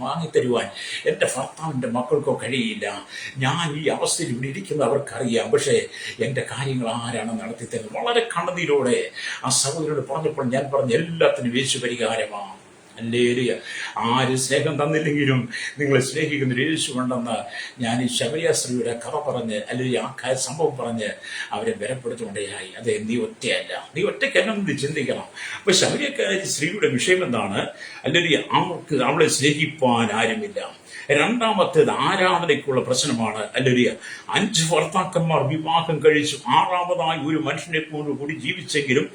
വാങ്ങിത്തരുവാൻ എന്റെ ഭർത്താവിന്റെ മക്കൾക്കോ കഴിയില്ല. ഞാൻ ഈ അവസ്ഥയിൽ ഇവിടെ ഇരിക്കുന്ന അവർക്കറിയാം, പക്ഷേ എന്റെ കാര്യങ്ങൾ ആരാണ് നടത്തി തരുന്നത്? വളരെ കണ്ണുനീരോടെ ആ സഹോദരിയോട് പറഞ്ഞപ്പോൾ ഞാൻ പറഞ്ഞ എല്ലാത്തിനും യേശു പരിഹാരമാണ്. അല്ലേലൂയ. ആര് സ്നേഹം തന്നില്ലെങ്കിലും നിങ്ങളെ സ്നേഹിക്കുന്ന യേശു ഉണ്ടെന്ന് ഞാൻ ഈ ശബരിയാസ്ത്രീയുടെ കഥ പറഞ്ഞ്, അല്ലെങ്കിൽ ആ സംഭവം പറഞ്ഞ് അവരെ ബലപ്പെടുത്തുകൊണ്ടേയായി. അതെ, നീ ഒറ്റയല്ല, നീ ഒറ്റയ്ക്കെന്നെ ചിന്തിക്കണം. അപ്പൊ ശബരിയക്കാരി സ്ത്രീയുടെ വിഷയം എന്താണ്? അല്ലെങ്കിൽ അവളെ സ്നേഹിപ്പാൻ ആരുമില്ല. രണ്ടാമത്തേത് ആരാധനയ്ക്കുള്ള പ്രശ്നമാണ്. അല്ലേലൂയ. 5 ഭർത്താക്കന്മാർ വിവാഹം കഴിച്ചു. 6ാമതായി ഒരു മനുഷ്യനെ കൂടി ജീവിച്ചെങ്കിലും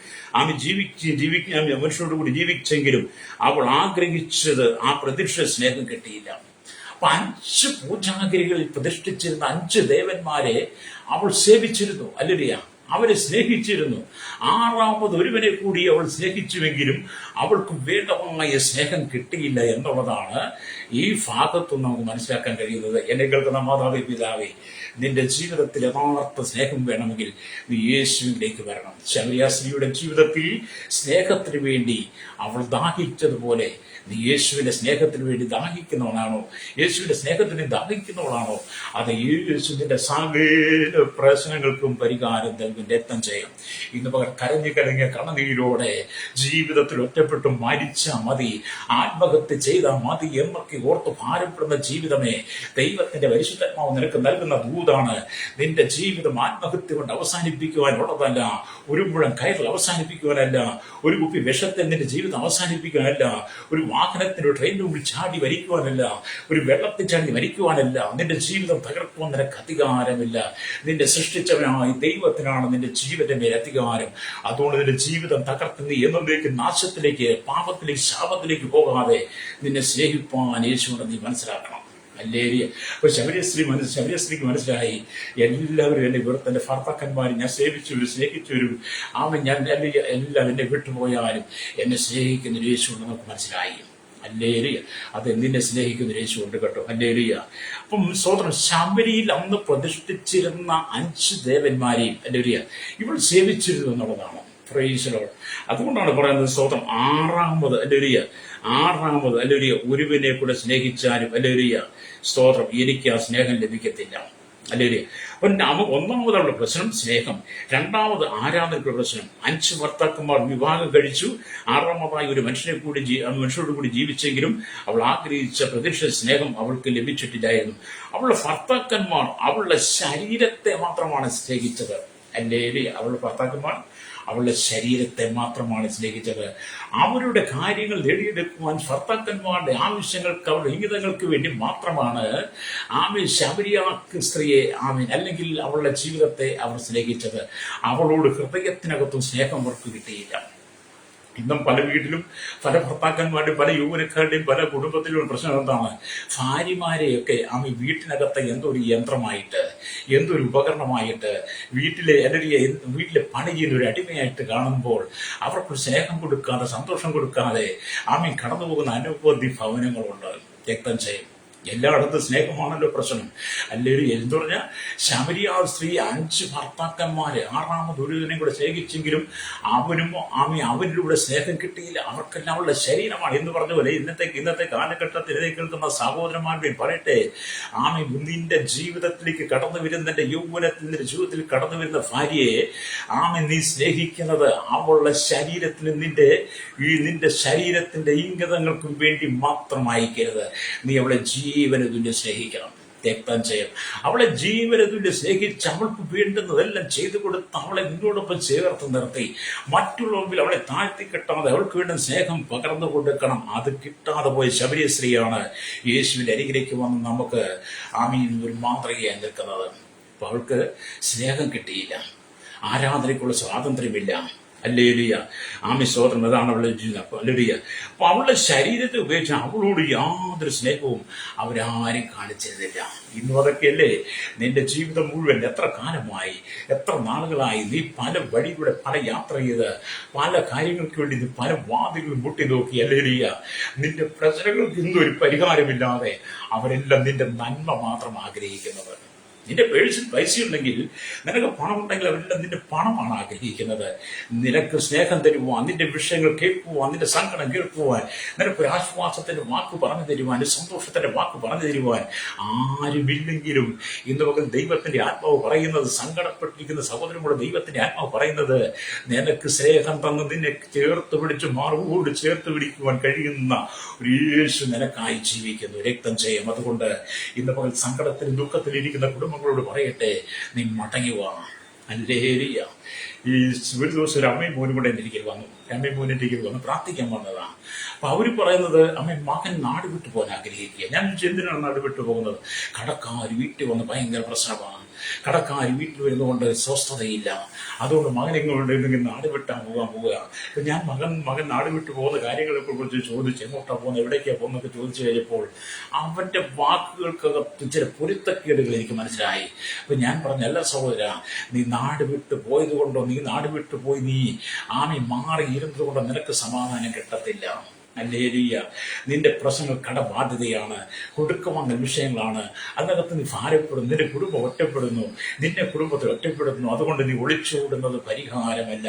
മനുഷ്യനോട് കൂടി ജീവിച്ചെങ്കിലും അവൾ ആഗ്രഹിച്ചത് ആ പ്രതിഷ്ഠ സ്നേഹം കിട്ടിയില്ല. അപ്പൊ 5 പൂജാഗിരികളിൽ പ്രതിഷ്ഠിച്ചിരുന്ന 5 ദേവന്മാരെ അവൾ സേവിച്ചിരുന്നു. അല്ലേലൂയ. അവരെ സ്നേഹിച്ചിരുന്നു. 6ാമത് ഒരുവനെ കൂടി അവൾ സ്നേഹിച്ചുവെങ്കിലും അവൾക്ക് വേണ്ടമായ സ്നേഹം കിട്ടിയില്ല എന്നുള്ളതാണ് ഈ ഭാഗത്തു നമുക്ക് മനസ്സിലാക്കാൻ കഴിയുന്നത്. എന്നെ കേൾക്കുന്ന മാതാവേ, പിതാവേ, നിന്റെ ജീവിതത്തിൽ യഥാർത്ഥ സ്നേഹം വേണമെങ്കിൽ നീ യേശുവിലേക്ക് വരണം. ശമരിയാസ്ത്രീയുടെ ജീവിതത്തിൽ സ്നേഹത്തിന് വേണ്ടി അവൾ ദാഹിച്ചതുപോലെ നീ യേശുവിന്റെ സ്നേഹത്തിന് വേണ്ടി ദാഹിക്കുന്നവനാണോ? യേശുവിന്റെ സ്നേഹത്തിന് ദാഹിക്കുന്നവളാണോ? അത് യേശുവിന്റെ സകല പ്രശ്നങ്ങൾക്കും പരിഹാരം രക്തം ചെയ്യും. ഇന്ന് കരഞ്ഞു കലങ്ങിയ കണ്ണുനീരോടെ ജീവിതത്തിൽ ഒറ്റപ്പെട്ട് മരിച്ചാൽ മതി, ആത്മഹത്യ ചെയ്താൽ മതി എന്നൊക്കെ ഓർത്ത് ഭാരപ്പെടുന്ന ജീവിതമേ, ദൈവത്തിന്റെ പരിശുദ്ധാത്മാവ് നിനക്ക് നൽകുന്ന ദൂതാണ്. നിന്റെ ജീവിതം ആത്മഹത്യ കൊണ്ട് അവസാനിപ്പിക്കുവാനുള്ളതല്ല, ഒരു മുഴം കയറിൽ അവസാനിപ്പിക്കുവാനല്ല, ഒരു കുപ്പി വിഷത്തിൽ നിന്റെ ജീവിതം അവസാനിപ്പിക്കാനല്ല, ഒരു വാഹനത്തിന് ട്രെയിനിന് മുമ്പിൽ ചാടി മരിക്കുവാനല്ല, ഒരു വെള്ളത്തിൽ ചാടി മരിക്കുവാനല്ല. നിന്റെ ജീവിതം തകർക്കുവാൻ നിനക്ക് അധികാരമില്ല. നിന്റെ സൃഷ്ടിച്ചവനായി ദൈവത്തിനാണ് നിന്റെ ജീവന്റെ മേൽ അധികാരം. അതുകൊണ്ട് നിന്റെ ജീവിതം തകർത്ത് നീ എന്നേക്ക് നാശത്തിലേക്ക്, പാപത്തിലേക്ക്, ശാപത്തിലേക്ക് പോകാതെ നിന്നെ സ്നേഹിപ്പാൻ യേശുവിനെ നീ മനസ്സിലാക്കണം. അല്ലേരിയ. അപ്പൊ ശബരിസ്ത്രീക്ക് മനസ്സിലായി, എല്ലാവരും എന്നെ വെറുതെ എന്റെ ഭർത്താക്കന്മാരും ഞാൻ സേവിച്ചവരും സ്നേഹിച്ചവരും ഞാൻ എല്ലാം എന്നെ വിട്ടുപോയാലും എന്നെ സ്നേഹിക്കുന്ന യേശു നമുക്ക് മനസ്സിലായി. അല്ലേരിയ. അത് നിന്നെ സ്നേഹിക്കുന്ന യേശു ഉണ്ട് കേട്ടോ. അല്ലേരിയ. അപ്പം സ്വതന്ത്രം ശബരിയിൽ അന്ന് പ്രതിഷ്ഠിച്ചിരുന്ന 5 ദേവന്മാരെയും അല്ലേരിയ ഇവൾ സേവിച്ചിരുന്നു എന്നുള്ളതാണ്. Praise Lord. അതുകൊണ്ടാണ് പറയുന്നത് സ്വതന്ത്രം ആറാമത് അല്ലേരിയ ഒരുവനെ കൂടെ സ്നേഹിച്ചാലും അല്ലേരിയ സ്തോത്രം എനിക്ക് ആ സ്നേഹം ലഭിക്കത്തില്ല. അല്ലേരിയ. അപ്പൊ ഒന്നാമതുള്ള പ്രശ്നം സ്നേഹം, രണ്ടാമത് ആരാധനയ്ക്കുള്ള പ്രശ്നം. 5 ഭർത്താക്കന്മാർ വിവാഹം കഴിച്ചു, 6ാമതായി ഒരു മനുഷ്യരോട് കൂടി ജീവിച്ചെങ്കിലും അവൾ ആഗ്രഹിച്ച പ്രതീക്ഷിച്ച സ്നേഹം അവൾക്ക് ലഭിച്ചിട്ടില്ലായിരുന്നു. അവളുടെ ഭർത്താക്കന്മാർ അവളുടെ ശരീരത്തെ മാത്രമാണ് സ്നേഹിച്ചത്. അല്ലേരിയ. അവളുടെ ഭർത്താക്കന്മാർ അവളുടെ ശരീരത്തെ മാത്രമാണ് സ്നേഹിച്ചത്. അവരുടെ കാര്യങ്ങൾ നേടിയെടുക്കുവാൻ ഭർത്താക്കന്മാരുടെ ആവശ്യങ്ങൾക്ക്, അവരുടെ ഇംഗിതങ്ങൾക്ക് വേണ്ടി മാത്രമാണ് ശബരിയാക്ക് സ്ത്രീയെ അല്ലെങ്കിൽ അവളുടെ ജീവിതത്തെ അവർ സ്നേഹിച്ചത്. അവളോട് ഹൃദയത്തിനകത്തും സ്നേഹം അവർക്ക് കിട്ടിയില്ല. ഇന്നും പല വീട്ടിലും പല ഭർത്താക്കന്മാരുടെയും പല യൗവനക്കാരുടെയും പല കുടുംബത്തിലും പ്രശ്നം എന്താണ്? ഭാര്യമാരെയൊക്കെ വീട്ടിനകത്ത് എന്തൊരു യന്ത്രമായിട്ട്, എന്തൊരു ഉപകരണമായിട്ട്, വീട്ടിലെ പണി ചെയ്യുന്ന ഒരു അടിമയായിട്ട് കാണുമ്പോൾ അവർക്ക് സ്നേഹം കൊടുക്കാതെ, സന്തോഷം കൊടുക്കാതെ കടന്നു പോകുന്ന അനവധി ഭവനങ്ങളുണ്ട്. രക്തം ചെയ്യും. എല്ലായിടത്തും സ്നേഹമാണല്ലോ പ്രശ്നം. അല്ലെങ്കിൽ എന്തു പറഞ്ഞാൽ ശമരിയ സ്ത്രീ 5 ഭർത്താക്കന്മാരെ 6ാമത് ഒരുവനെ കൂടെ സ്നേഹിച്ചെങ്കിലും അവരിലൂടെ സ്നേഹം കിട്ടിയില്ല. അവർക്കെല്ലാം അവളുടെ ശരീരമാണ് എന്ന് പറഞ്ഞ പോലെ ഇന്നത്തെ കാലഘട്ടത്തിൽ കേൾക്കുന്ന സഹോദരന്മാരുടെ പറയട്ടെ, നിന്റെ ജീവിതത്തിലേക്ക് കടന്നു വരുന്ന, നിന്റെ യൗവനത്തിൽ നിന്റെ ജീവിതത്തിൽ കടന്നു വരുന്ന ഭാര്യയെ നീ സ്നേഹിക്കുന്നത് അവളുടെ ശരീരത്തിന് നിന്റെ ശരീരത്തിന്റെ ഇംഗിതങ്ങൾക്കും വേണ്ടി മാത്രമായിരിക്കരുത്. നീ അവളെ ജീവന തുല്യം സ്നേഹിക്കണം. രക്തം ചെയ്യും. അവളെ ജീവന തുല്യം സ്നേഹിച്ച് അവൾക്ക് വേണ്ടുന്നതെല്ലാം ചെയ്തു കൊടുത്ത് അവളെ നിന്നോടൊപ്പം ചേർത്ത് നിർത്തി മറ്റുള്ള മുമ്പിൽ അവളെ താഴ്ത്തി കിട്ടാതെ അവൾക്ക് വേണ്ടുന്ന സ്നേഹം പകർന്നു കൊടുക്കണം. അത് കിട്ടാതെ പോയ ശബരി സ്ത്രീയാണ് യേശുവിന്റെ അരികിലേക്ക് വന്ന് നമുക്ക് ഒരു മാതൃകയായി നിൽക്കുന്നത്. അപ്പൊ അവൾക്ക് സ്നേഹം കിട്ടിയില്ല, ആരാധനയ്ക്കുള്ള സ്വാതന്ത്ര്യമില്ല. അല്ലേലിയ. സ്തോത്രം. അതാണ് അവളുടെ ജീവിതം. അല്ലേലിയ. അപ്പൊ അവളുടെ ശരീരത്തെ ഉപയോഗിച്ച് അവളോട് യാതൊരു സ്നേഹവും അവരാരും കാണിച്ചിരുന്നില്ല. ഇന്നും അതൊക്കെയല്ലേ നിന്റെ ജീവിതം മുഴുവൻ. എത്ര കാലമായി, എത്ര നാളുകളായി നീ പല വഴികൂടെ പല യാത്ര ചെയ്ത് പല കാര്യങ്ങൾക്ക് വേണ്ടി നീ പല വാതിലുകൾ മുട്ടി നോക്കി. അല്ലേലിയ. നിന്റെ പ്രശ്നങ്ങൾക്ക് ഇന്നും ഒരു പരിഹാരമില്ലാതെ അവരെല്ലാം നിന്റെ നന്മ മാത്രം ആഗ്രഹിക്കുന്നത്. നിന്റെ പേഴ്സിൽ പൈസ ഉണ്ടെങ്കിൽ, നിനക്ക് പണമുണ്ടെങ്കിൽ അവരെല്ലാം നിന്റെ പണമാണ് ആഗ്രഹിക്കുന്നത്. നിനക്ക് സ്നേഹം തരുവാൻ, നിന്റെ വിഷയങ്ങൾ കേൾക്കുവാൻ, നിന്റെ സങ്കടം കേൾക്കുവാൻ, നിനക്കൊരു ആശ്വാസത്തിന്റെ വാക്ക് പറഞ്ഞു തരുവാൻ, സന്തോഷത്തിന്റെ വാക്ക് പറഞ്ഞു തരുവാൻ ആരുമില്ലെങ്കിലും ഇന്ന് പകൽ ദൈവത്തിന്റെ ആത്മാവ് പറയുന്നത്, സങ്കടപ്പെട്ടിരിക്കുന്ന സഹോദരനോട് ദൈവത്തിന്റെ ആത്മാവ് പറയുന്നത്, നിനക്ക് സ്നേഹം തന്ന് നിന്നെ ചേർത്ത് പിടിച്ച് മാർവോട് ചേർത്ത് പിടിക്കുവാൻ കഴിയുന്ന ഒരു യേശു നിനക്കായി ജീവിക്കുന്നു. രക്തം ചെയ്യും. അതുകൊണ്ട് ഇന്ന് പകൽ സങ്കടത്തിലും ദുഃഖത്തിലിരിക്കുന്ന കുടുംബങ്ങളോട് പറയട്ടെ, നീ മടങ്ങി വാ. അല്ലേലിയ. ഒരു ദിവസം ഒരു അമ്മയും മോനും കൂടെ എൻ്റെ ഇരിക്കൽ വന്നു പ്രാർത്ഥിക്കാൻ വന്നതാണ്. അപ്പൊ അവര് പറയുന്നത്, മകൻ നാട് വിട്ടു പോകാൻ ആഗ്രഹിക്കുക. ഞാൻ എന്തിനാണ് നാട് വിട്ടു പോകുന്നത്? കടക്കാർ വീട്ടിൽ വന്ന് ഭയങ്കര പ്രശ്നമാണ്. കടക്കാർ വീട്ടിൽ വരുന്നതുകൊണ്ട് സ്വസ്ഥതയില്ല. അതുകൊണ്ട് മകൻ എങ്ങോട്ടെങ്കിൽ നാട് വിട്ടാൻ പോവുക. അപ്പൊ ഞാൻ മകൻ നാട് വിട്ടു പോകുന്ന കാര്യങ്ങളെ കുറിച്ച് ചോദിച്ചു, എങ്ങോട്ടാ പോകുന്നത്, എവിടേക്കാ പോകുന്നൊക്കെ ചോദിച്ചു കഴിഞ്ഞപ്പോൾ അവന്റെ വാക്കുകൾക്കകത്ത് ചില പൊരുത്തക്കേടുകൾ എനിക്ക് മനസ്സിലായി. അപ്പൊ ഞാൻ പറഞ്ഞ, അല്ല സഹോദര, നീ നാട് വിട്ടു പോയത് കൊണ്ടോ, നീ നാട് വിട്ടു പോയി നീ മാറി ഇരുന്നത് കൊണ്ടോ നിനക്ക് സമാധാനം കിട്ടത്തില്ല. അല്ലേലിയ. നിന്റെ പ്രശ്നങ്ങൾ കടബാധ്യതയാണ്, കൊടുക്കുവാങ്ങൽ വിഷയങ്ങളാണ്. അതിനകത്ത് നീ ഭാരപ്പെടുന്നു, നിന്റെ കുടുംബം ഒറ്റപ്പെടുന്നു, നിന്റെ കുടുംബത്തിൽ ഒറ്റപ്പെടുന്നു. അതുകൊണ്ട് നീ ഒളിച്ചോടുന്നത് പരിഹാരമല്ല.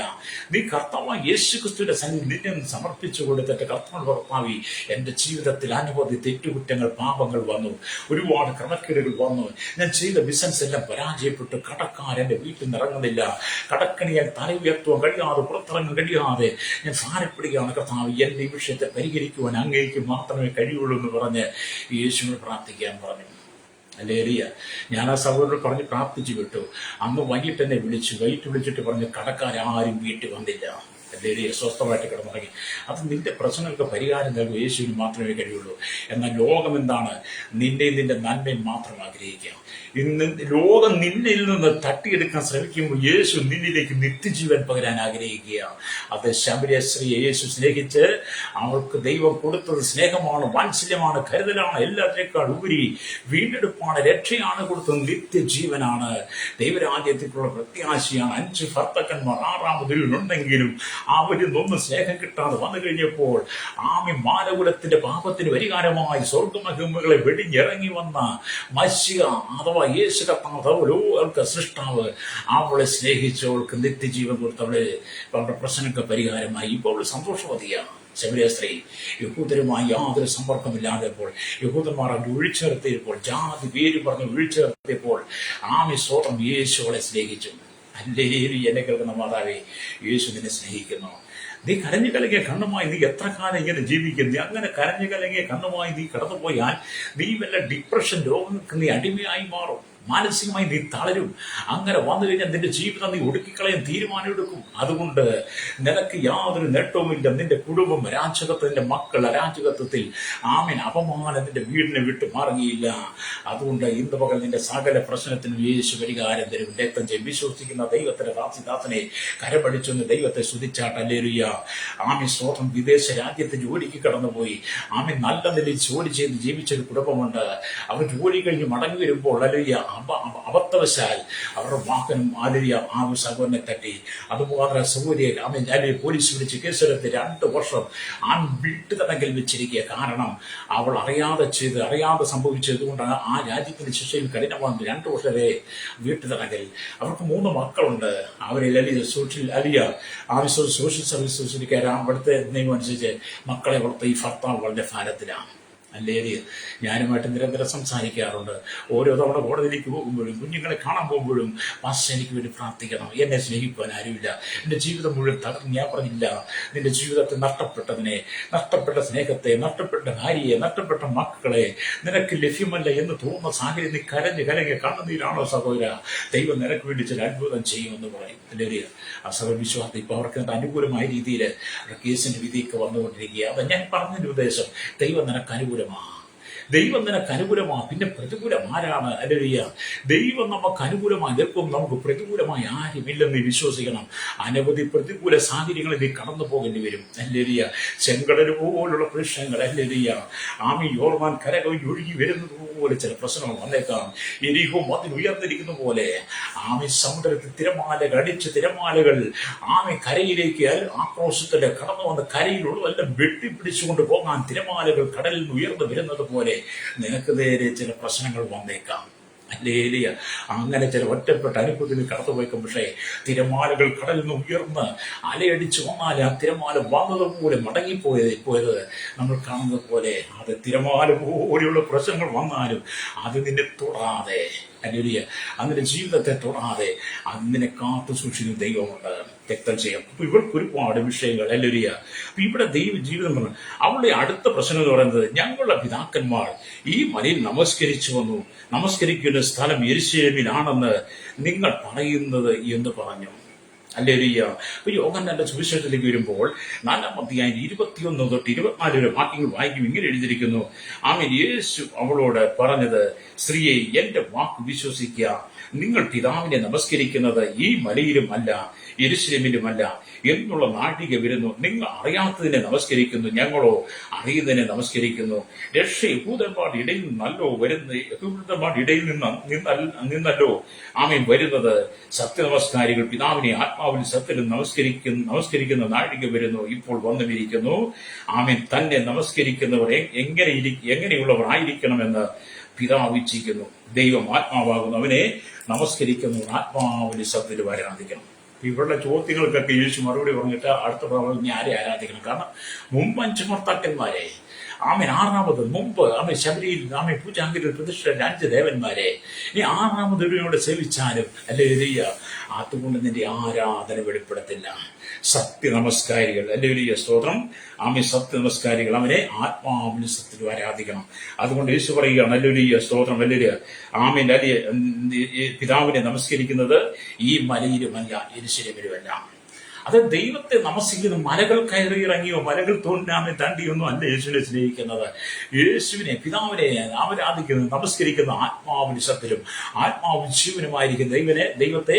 നീ കർത്താവായ യേശുക്രിസ്തുവിന്റെ സന്നിധി നിന്നെ സമർപ്പിച്ചു കൊടുത്തിട്ട് കർത്താവ്, എന്റെ ജീവിതത്തിൽ അനവധി തെറ്റുകുറ്റങ്ങൾ, പാപങ്ങൾ വന്നു, ഒരുപാട് ക്രമക്കേടുകൾ വന്നു, ഞാൻ ചെയ്ത ബിസിനസ് എല്ലാം പരാജയപ്പെട്ടു, കടക്കാരെന്റെ വീട്ടിൽ നിന്ന് ഇറങ്ങുന്നില്ല, കടക്കണിയാൽ തല ഉയർത്തുവാൻ കഴിയാതെ, പുറത്തിറങ്ങാൻ കഴിയാതെ ഞാൻ ഭാരപ്പെടുകയാണ്. കർത്താവ്, എന്റെ ഈ വിഷയത്തെ പരിഹരിക്കുവാൻ അങ്ങേക്ക് മാത്രമേ കഴിയുള്ളൂ എന്ന് പറഞ്ഞ് യേശുവിനെ പ്രാർത്ഥിക്കാൻ പറഞ്ഞു. അല്ലേലിയ. ഞാൻ ആ സഹോദരനോട് പറഞ്ഞ് പ്രാർത്ഥിച്ചു വിട്ടു. അന്ന് വൈകിട്ട് എന്നെ വിളിച്ചിട്ട് പറഞ്ഞു, കടക്കാരും വീട്ടിൽ വന്നില്ല. അല്ലെങ്കിൽ സ്വസ്ഥമായിട്ട് കിടന്നുറങ്ങി. അത് നിന്റെ പ്രശ്നങ്ങൾക്ക് പരിഹാരം നൽകും യേശുവിന് മാത്രമേ കഴിയുള്ളൂ. എന്നാൽ ലോകം എന്താണ്? നിന്റെയും നിന്റെ നന്മയും മാത്രം ആഗ്രഹിക്കുക. ഇന്ന് ലോകം നിന്നിൽ നിന്ന് തട്ടിയെടുക്കാൻ ശ്രമിക്കുമ്പോൾ യേശു നിന്നിലേക്ക് നിത്യജീവൻ പകരാൻ ആഗ്രഹിക്കുക. അത് ശമരിയ സ്ത്രീയെ യേശു സ്നേഹിച്ച് അവൾക്ക് ദൈവം കൊടുത്തത് സ്നേഹമാണ്, വാത്സല്യമാണ്, കരുതലാണ്, എല്ലാത്തിനേക്കാൾ ഉപരി വീണ്ടെടുപ്പാണ്, രക്ഷയാണ് കൊടുത്തത്, നിത്യജീവനാണ്, ദൈവരാജ്യത്തിലുള്ള പ്രത്യാശയാണ്. 5 ഭർത്താക്കന്മാർ 6-ാമതിലുണ്ടെങ്കിലും അവരിന്നൊന്നും സ്നേഹം കിട്ടാതെ വന്നു കഴിഞ്ഞപ്പോൾ മാനകുലത്തിന്റെ പാപത്തിന് പരിഹാരമായി സ്വർഗമഹിമകളെ വെടിഞ്ഞിറങ്ങി വന്ന മശിഹ അഥവാ യേശു കർത്താവ് സൃഷ്ടാവ് അവളെ സ്നേഹിച്ചവൾക്ക് നിത്യജീവൻ കൊടുത്തവളെ അവരുടെ പ്രശ്നങ്ങൾക്ക് പരിഹാരമായി. ഇപ്പോൾ സന്തോഷവതിയാണ് ശമരിയ സ്ത്രീ. യഹൂദരുമായി യാതൊരു സമ്പർക്കമില്ലാതെപ്പോൾ, യഹൂദന്മാർ അവർ ഒഴിച്ചേർത്തിയപ്പോൾ, ജാതി പേര് പറഞ്ഞ് ഒഴിച്ചേർത്തിയപ്പോൾ സ്വന്തം യേശു അവളെ സ്നേഹിച്ചു. അല്ലേ എന്നെ കേൾക്കുന്ന മാതാവേ, യേശു നിന്നെ സ്നേഹിക്കുന്നു. നീ കരഞ്ഞു കലങ്ങിയ കണ്ണുമായി നീ എത്ര കാലം ഇങ്ങനെ ജീവിക്കും? നീ അങ്ങനെ കരഞ്ഞു കലങ്ങിയ കണ്ണുമായി നീ കടന്നുപോയാൽ നീ വല്ല ഡിപ്രഷൻ രോഗങ്ങൾക്ക് നീ അടിമയായി മാറും. മാനസികമായി നീ തളരും. അങ്ങനെ വന്നു കഴിഞ്ഞാൽ നിന്റെ ജീവിതം നീ ഒടുക്കിക്കളയാൻ തീരുമാനമെടുക്കും. അതുകൊണ്ട് നിനക്ക് യാതൊരു നേട്ടവുമില്ല. നിന്റെ കുടുംബം അരാജകത്വം, നിന്റെ മക്കൾ അരാജകത്വത്തിൽ അപമാനം നിന്റെ വീടിനെ വിട്ടു മാറുകയില്ല. അതുകൊണ്ട് ഇന്ന് പകൽ നിന്റെ സകല പ്രശ്നത്തിനും യേശു പരിഹാരം തരും. രക്തം ചെയ്ത് വിശ്വസിക്കുന്ന ദൈവത്തിന്റെ ദാസിദാസനെ കരപടിച്ചൊന്ന് ദൈവത്തെ സ്തുതിച്ചാട്ട്. ഹല്ലേലൂയ. സ്വന്തം വിദേശ രാജ്യത്ത് ജോലിക്ക് കടന്നുപോയി നല്ല നിലയിൽ ജോലി ചെയ്ത് ജീവിച്ചൊരു കുടുംബമുണ്ട്. അവർ ജോലി കഴിഞ്ഞ് മടങ്ങി വരുമ്പോൾ ഹല്ലേലൂയ അബദ്ധവശാൽ അവരുടെ വാഹനം സഹോദരനെ തട്ടി. അതുപോലെ സഹോദരിയെ പോലീസ് വിളിച്ച് കേസെടുത്ത് 2 വർഷം വീട്ടുതടങ്കൽ വെച്ചിരിക്കുക. കാരണം അവൾ അറിയാതെ സംഭവിച്ചതുകൊണ്ട് ആ രാജ്യത്തിന്റെ ശിക്ഷയിൽ കഠിനമാണ്. 2 വർഷം വരെ വീട്ടുതടങ്കൽ. അവർക്ക് 3 മക്കളുണ്ട്. അവരിൽ സോഷ്യൽ സർവീസ് സൊസൈറ്റിക്കാർ അവിടുത്തെ നിയമം അനുസരിച്ച് മക്കളെ വളർത്ത ഈ ഭർത്താവ് വളരെ ഭാരത്തിലാണ്. അല്ലേ? ഞാനുമായിട്ട് നിരന്തരം സംസാരിക്കാറുണ്ട്. ഓരോ തവണ കോടതിയിലേക്ക് പോകുമ്പോഴും കുഞ്ഞുങ്ങളെ കാണാൻ പോകുമ്പോഴും പാസ്റ്റർ എനിക്ക് വേണ്ടി പ്രാർത്ഥിക്കണം, എന്നെ സ്നേഹിക്കുവാൻ ആരുമില്ല, എൻ്റെ ജീവിതം മുഴുവൻ തകർന്ന്. ഞാൻ പറഞ്ഞില്ല, നിന്റെ ജീവിതത്തെ നഷ്ടപ്പെട്ടതിനെ, നഷ്ടപ്പെട്ട സ്നേഹത്തെ, നഷ്ടപ്പെട്ട ഭാര്യയെ, നഷ്ടപ്പെട്ട മക്കളെ നിനക്ക് ലഭ്യമല്ല എന്ന് തോന്നുന്ന സാഹചര്യം നീ കരഞ്ഞ് കലങ്ങി കണ്ണുനീരാണോ സഹോദര? ദൈവം നിനക്ക് വേണ്ടി ചില അത്ഭുതം ചെയ്യുമെന്ന് പറയും. അല്ലേ? ആ സഹവിശ്വാസം ഇപ്പൊ അവർക്ക് അനുകൂലമായ രീതിയിൽ കേസിന്റെ വിധിയൊക്കെ വന്നുകൊണ്ടിരിക്കുക. അത് ഞാൻ പറഞ്ഞതിന്റെ ഉദ്ദേശം, ദൈവം നിനക്ക് അനുകൂലമാണ്. ദൈവം നിനക്ക് അനുകൂലമാണ്. പിന്നെ പ്രതികൂലം ആരാണ്? ഹല്ലേലൂയ. ദൈവം നമുക്ക് അനുകൂലമായി നിൽക്കും. നമുക്ക് പ്രതികൂലമായി ആരുമില്ലെന്ന് വിശ്വസിക്കണം. അനവധി പ്രതികൂല സാഹചര്യങ്ങളിൽ നീ കടന്നു പോകേണ്ടി വരും. ഹല്ലേലൂയ. ചെങ്കടൽ പോലുള്ള പ്രശ്നങ്ങൾ, ഹല്ലേലൂയ, യോർദാൻ കരകവിഞ്ഞ് ഒഴുകി വരുന്നത് പോലെ ചില പ്രശ്നങ്ങൾ വന്നേക്കാം. എരിഹോ മതിൽ ഉയർന്നിരിക്കുന്ന പോലെ സമുദ്രത്തിൽ തിരമാലകൾ അടിച്ച് തിരമാലകൾ കരയിലേക്ക് ആക്രോശത്തിന്റെ കടന്നു വന്ന് കരയിലുള്ളതെല്ലാം വെട്ടിപ്പിടിച്ചുകൊണ്ട് പോകാൻ തിരമാലകൾ കടലിൽ നിന്ന് ഉയർന്നു വരുന്നത് പോലെ നിനക്ക് നേരെ ചില പ്രശ്നങ്ങൾ വന്നേക്കാം. ഹല്ലേലൂയ. അങ്ങനെ ചില ഒറ്റപ്പെട്ട അനുഭവത്തിൽ കടന്നുപോയേക്കും. പക്ഷേ തിരമാലകൾ കടലിൽ നിന്ന് ഉയർന്ന് അലയടിച്ച് വന്നാൽ ആ തിരമാല വന്നതുപോലെ മടങ്ങിപ്പോയത് നമ്മൾ കാണുന്നത് പോലെ, അത് തിരമാല പോലെയുള്ള പ്രശ്നങ്ങൾ വന്നാലും അത് നിന്നെ തൊടാതെ, ഹല്ലേലൂയ, അതിന്റെ ജീവിതത്തെ തൊടാതെ അതിനെ കാത്തു സൂക്ഷിക്കുന്ന ദൈവമുണ്ട്. രക്തം ചെയ്യാം. അപ്പൊ ഇവർക്ക് ഒരുപാട് വിഷയങ്ങൾ, ഹല്ലേലൂയ. അപ്പൊ ഇവിടെ ദൈവ ജീവിതം പറഞ്ഞു. അവളുടെ അടുത്ത പ്രശ്നം എന്ന് പറയുന്നത്, ഞങ്ങളുടെ പിതാക്കന്മാർ ഈ മലയിൽ നമസ്കരിച്ചു വന്നു, നമസ്കരിക്കുന്ന സ്ഥലം യെരൂശലേമിലാണെന്ന് നിങ്ങൾ പറയുന്നത് എന്ന് പറഞ്ഞു. ഹല്ലേലൂയ. അപ്പൊ യോഹന്നാന്റെ സുവിശേഷത്തിലേക്ക് വരുമ്പോൾ 4-ാം അധ്യായം 21 തൊട്ട് 24 വരെ വാക്യങ്ങൾ വായിക്കും. ഇങ്ങനെ എഴുതിയിരിക്കുന്നു, യേശു അവളോട് പറഞ്ഞത്, സ്ത്രീയെ, എന്റെ വാക്ക് വിശ്വസിക്കുക. നിങ്ങൾ പിതാവിനെ നമസ്കരിക്കുന്നത് ഈ മലയിലും അല്ല യെരൂശലേമിലുമല്ല എന്നുള്ള നാഴിക വരുന്നു. നിങ്ങൾ അറിയാത്തതിനെ നമസ്കരിക്കുന്നു, ഞങ്ങളോ അറിയുന്നതിനെ നമസ്കരിക്കുന്നു. രക്ഷ യഹൂദന്മാരുടെ ഇടയിൽ നിന്നല്ലോ നിന്നല്ലോ വരുന്നത്. സത്യനമസ്കാരികൾ പിതാവിനെ ആത്മാവിൽ സത്യത്തിൽ നമസ്കരിക്കുന്ന നാഴിക വരുന്നു, ഇപ്പോൾ വന്നുമിരിക്കുന്നു. തന്നെ നമസ്കരിക്കുന്നവർ എങ്ങനെയുള്ളവർ ആയിരിക്കണമെന്ന് പിതാവ് ഇച്ഛിക്കുന്നു. ദൈവം ആത്മാവാകുന്നു, അവനെ നമസ്കരിക്കുന്നവർ ആത്മാവിന്റെ സത്യത്തിൽ ആരാധിക്കണം. ഇവരുടെ ചോദ്യങ്ങൾക്കൊക്കെ യേശു മറുപടി പറഞ്ഞിട്ട് അടുത്ത പ്രാവശ്യം ആരെ ആരാധിക്കണം? കാരണം മുമ്പ് 5 ഭർത്താക്കന്മാരെ, 6ാമത് മുമ്പ് ശബരിയിൽ പൂജാങ്കിരിൽ പ്രതിഷ്ഠ 5 ദേവന്മാരെ, ഇനി 6ാമത് ഒരുവനോട് സേവിച്ചാലും ഹല്ലേലൂയ, അതുകൊണ്ട് നിന്റെ ആരാധന വെളിപ്പെടത്തില്ല. സത്യനമസ്കാരികൾ, ഹല്ലേലൂയ, സ്തോത്രം, സത്യനമസ്കാരികൾ അവനെ ആത്മാവിന് സത്യത്തിൽ ആരാധിക്കണം. അതുകൊണ്ട് യേശു പറയുകയാണ്, ഹല്ലേലൂയ, സ്തോത്രം, ഹല്ലേലൂയ, പിതാവിനെ നമസ്കരിക്കുന്നത് ഈ മലയിലുമല്ല യെരൂശലേമിലുമല്ല. അത് ദൈവത്തെ നമസ്കരിക്കുന്ന മലകൾ കയറി ഇറങ്ങിയോ മലകൾ തോണ്ടാമെ തണ്ടിയൊന്നും അല്ല യേശുവിനെ സ്നേഹിക്കുന്നത്. യേശുവിനെ പിതാവിനെ ആരാധിക്കുന്നത് നമസ്കരിക്കുന്ന ആത്മാവിന്റെ സത്യത്തിലും ആത്മാവും ജീവനുമായിരിക്കുന്ന ദൈവത്തെ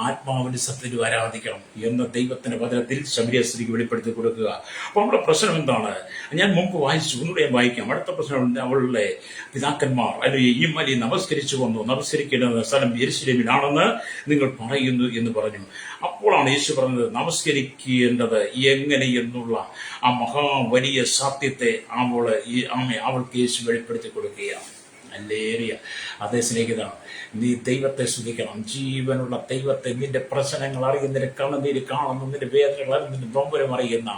ആത്മാവിന്റെ സത്യത്തിലും ആരാധിക്കണം എന്ന് ദൈവത്തിന്റെ വചനത്തിൽ ശമരിയ സ്ത്രീക്ക് വെളിപ്പെടുത്തി കൊടുക്കുക. അപ്പൊ നമ്മുടെ പ്രശ്നം എന്താണ്? ഞാൻ മുമ്പ് വായിച്ചു, ഒന്നുകൂടെ ഞാൻ വായിക്കാം. അടുത്ത പ്രശ്നം, അവളുടെ പിതാക്കന്മാർ അല്ലെങ്കിൽ ഈ മലി നമസ്കരിച്ചു വന്നു, നമസ്കരിക്കേണ്ട സ്ഥലം യെരൂശലേമിലാണെന്ന് നിങ്ങൾ പറയുന്നു എന്ന് പറഞ്ഞു. അപ്പോഴാണ് യേശു പറഞ്ഞത് നമസ്കരിക്കേണ്ടത് എങ്ങനെ എന്നുള്ള ആ മഹാവലിയ സത്യത്തെ അവൾക്ക് യേശു വെളിപ്പെടുത്തി കൊടുക്കുകയാണ്. ഹല്ലേലൂയ. അതേ സ്നേഹിത, നീ ദൈവത്തെ സ്തുതിക്കണം. ജീവനുള്ള ദൈവത്തെ, നിന്റെ പ്രശ്നങ്ങൾ അറിയുന്ന, നിന്റെ കണ്ണുനീര് കാണുന്നു, നിന്റെ വേദനകൾ അറിയുന്ന, നിന്റെ നൊമ്പരം അറിയുന്ന,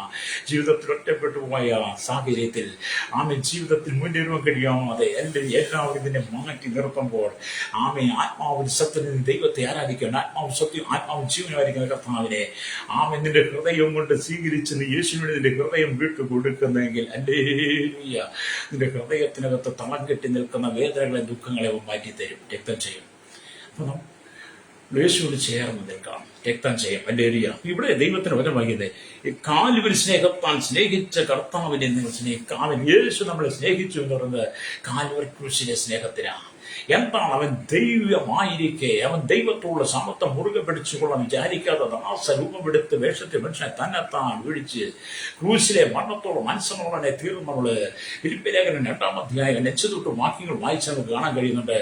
ജീവിതത്തിൽ ഒറ്റപ്പെട്ടു പോയ സാഹചര്യത്തിൽ ജീവിതത്തിൽ മുന്നേറുവാൻ കഴിയാതെ എല്ലാവരും ഇതിനെ മാറ്റി നിർത്തുമ്പോൾ ആത്മാവിന് സത്യത്തിൽ ദൈവത്തെ ആരാധിക്കണം. ആത്മാവ് സത്യം, ആത്മാവ് ജീവനായിരിക്കുന്ന കർത്താവിനെ നിന്റെ ഹൃദയം കൊണ്ട് സ്വീകരിച്ച് നീ യേശുവിന് നിന്റെ ഹൃദയം വിട്ടു കൊടുക്കുന്നെങ്കിൽ ഹല്ലേലൂയ, നിന്റെ ഹൃദയത്തിനകത്ത് തളം കെട്ടി നിൽക്കുന്ന വേദനകളെ, ദുഃഖങ്ങളെ മാറ്റിത്തരും, രക്തം ചെയ്യും. അപ്പൊ യേശുവിന് ചേർന്ന് നിൽക്കാം, രക്തം ചെയ്യും. ഹല്ലേലൂയ. ഇവിടെ ദൈവത്തിന് വചനമാകിയത് കാൽവരി സ്നേഹത്താൽ സ്നേഹിച്ച കർത്താവിനെ നിങ്ങൾ സ്നേഹിക്കാം. യേശു നമ്മളെ സ്നേഹിച്ചു എന്ന് പറയുന്നത് കാൽവരി ക്രൂശിലെ സ്നേഹത്തിനാണ്. എന്താണ്? അവൻ ദൈവമായിരിക്കെ അവൻ ദൈവത്തോടുള്ള സമത്വം മുറുകെ പിടിച്ചുകൊള്ളാൻ വിചാരിക്കാതെ ദാസരൂപമെടുത്ത് വേഷത്തെ മനുഷ്യനെ തന്നെത്താൻ വീഴിച്ച് ക്രൂശിലെ മരണത്തോളം മനസ്സനോടനെ തീർന്ന് നമ്മള് ഫിലിപ്പിയ ലേഖനം 2-ാം അധ്യായം 5-തൊട്ട് വാക്യങ്ങൾ വായിച്ച് നമുക്ക് കാണാൻ കഴിയുന്നുണ്ട്.